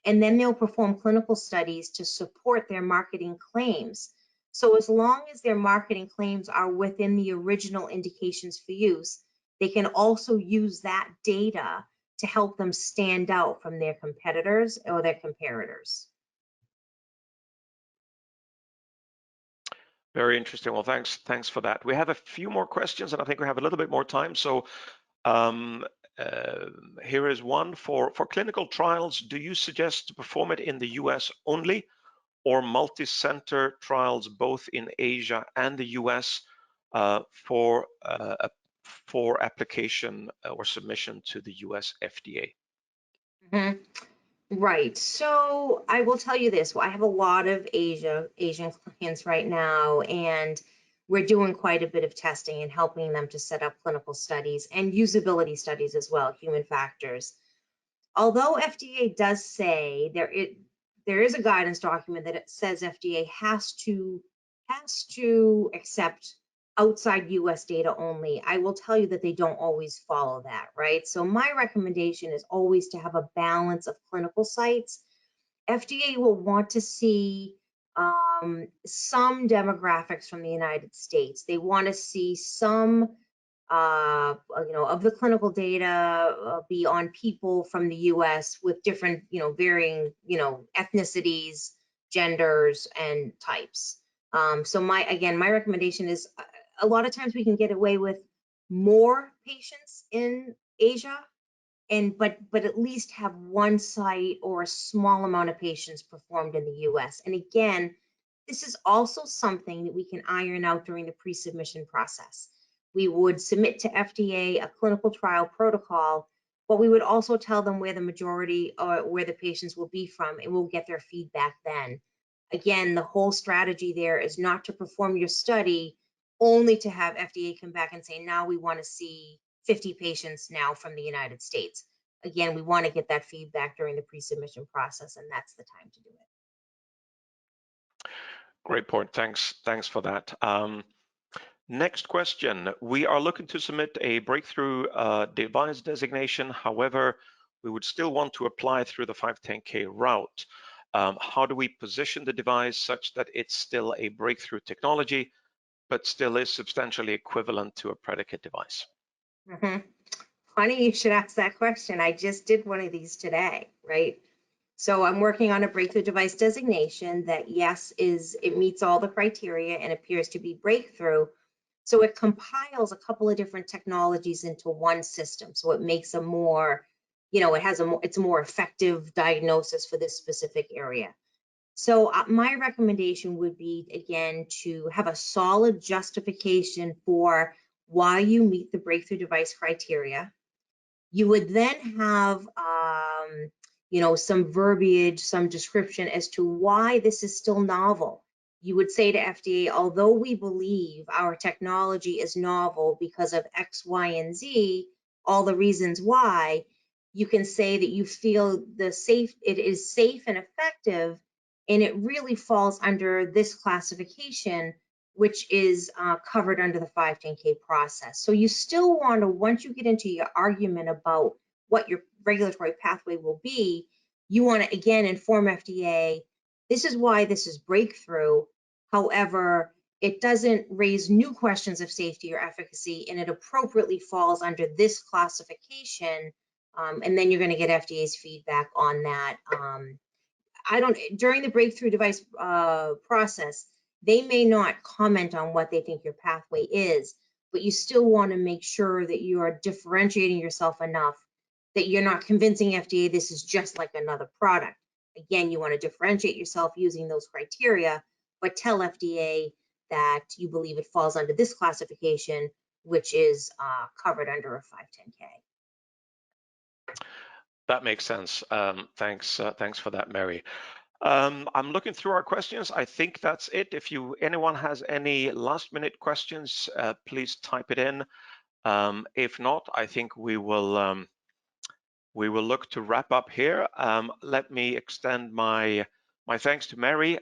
and then they'll perform clinical studies to support their marketing claims. So as long as their marketing claims are within the original indications for use, they can also use that data to help them stand out from their competitors or their comparators. Very interesting. Well, thanks for that. We have a few more questions, and I think we have a little bit more time. So here is one for clinical trials. Do you suggest to perform it in the US only, or multi-center trials both in Asia and the US for application or submission to the US FDA? Mm-hmm. Right. So I will tell you this. Well, I have a lot of Asian clients right now, and we're doing quite a bit of testing and helping them to set up clinical studies and usability studies as well, human factors. Although FDA does say there is a guidance document that it says FDA has to accept outside US data only, I will tell you that they don't always follow that, right? So my recommendation is always to have a balance of clinical sites. FDA will want to see some demographics from the United States. They want to see some, of the clinical data be on people from the U.S. with different, varying, ethnicities, genders, and types. So my recommendation is a lot of times we can get away with more patients in Asia, but at least have one site or a small amount of patients performed in the US. And again, this is also something that we can iron out during the pre-submission process. We would submit to FDA a clinical trial protocol, but we would also tell them where the majority or where the patients will be from, and we'll get their feedback then. Again, the whole strategy there is not to perform your study only to have FDA come back and say, now we want to see 50 patients now from the United States. Again, we want to get that feedback during the pre-submission process, and that's the time to do it. Great point. Thanks for that. Next question. We are looking to submit a breakthrough device designation. However, we would still want to apply through the 510K route. How do we position the device such that it's still a breakthrough technology, but still is substantially equivalent to a predicate device? Funny you should ask that question. I just did one of these today, right? So I'm working on a breakthrough device designation that, yes, it meets all the criteria and appears to be breakthrough. So it compiles a couple of different technologies into one system. So it makes a more, it's a more effective diagnosis for this specific area. So my recommendation would be, again, to have a solid justification for why you meet the breakthrough device criteria. You would then have, some verbiage, some description as to why this is still novel. You would say to FDA, although we believe our technology is novel because of X, Y, and Z, all the reasons why, you can say that you feel it is safe and effective, and it really falls under this classification, which is covered under the 510K process. So you still want to, once you get into your argument about what your regulatory pathway will be, you want to, again, inform FDA, this is why this is breakthrough. However, it doesn't raise new questions of safety or efficacy, and it appropriately falls under this classification. And then you're going to get FDA's feedback on that. During the breakthrough device process, they may not comment on what they think your pathway is, but you still want to make sure that you are differentiating yourself enough that you're not convincing FDA this is just like another product. Again, you want to differentiate yourself using those criteria, but tell FDA that you believe it falls under this classification, which is covered under a 510K. That makes sense. Thanks for that, Mary. I'm looking through our questions. I think that's it. If anyone has any last-minute questions, please type it in. If not, I think we will look to wrap up here. Let me extend my thanks to Mary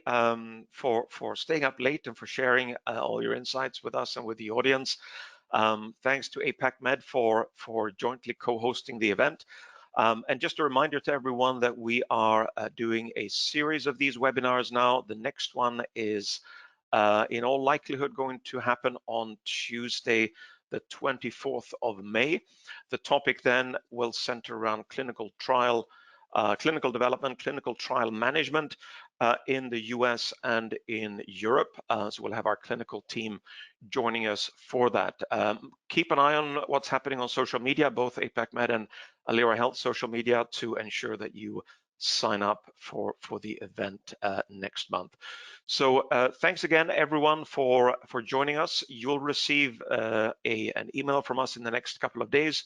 for staying up late and for sharing all your insights with us and with the audience. Thanks to APAC Med for jointly co-hosting the event. And just a reminder to everyone that we are doing a series of these webinars now. The next one is in all likelihood going to happen on Tuesday, the 24th of May. The topic then will center around clinical development, clinical trial management in the US and in Europe. So we'll have our clinical team joining us for that. Keep an eye on what's happening on social media, both APAC Med and Alira Health social media, to ensure that you sign up for the event next month. So thanks again, everyone, for joining us. You'll receive an email from us in the next couple of days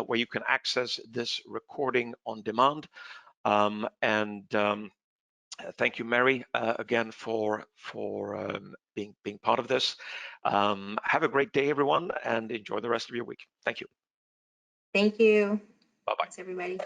where you can access this recording on demand. Thank you, Mary, again for being part of this. Have a great day, everyone, and enjoy the rest of your week. Thank you. Thank you. Bye-bye. Thanks, everybody.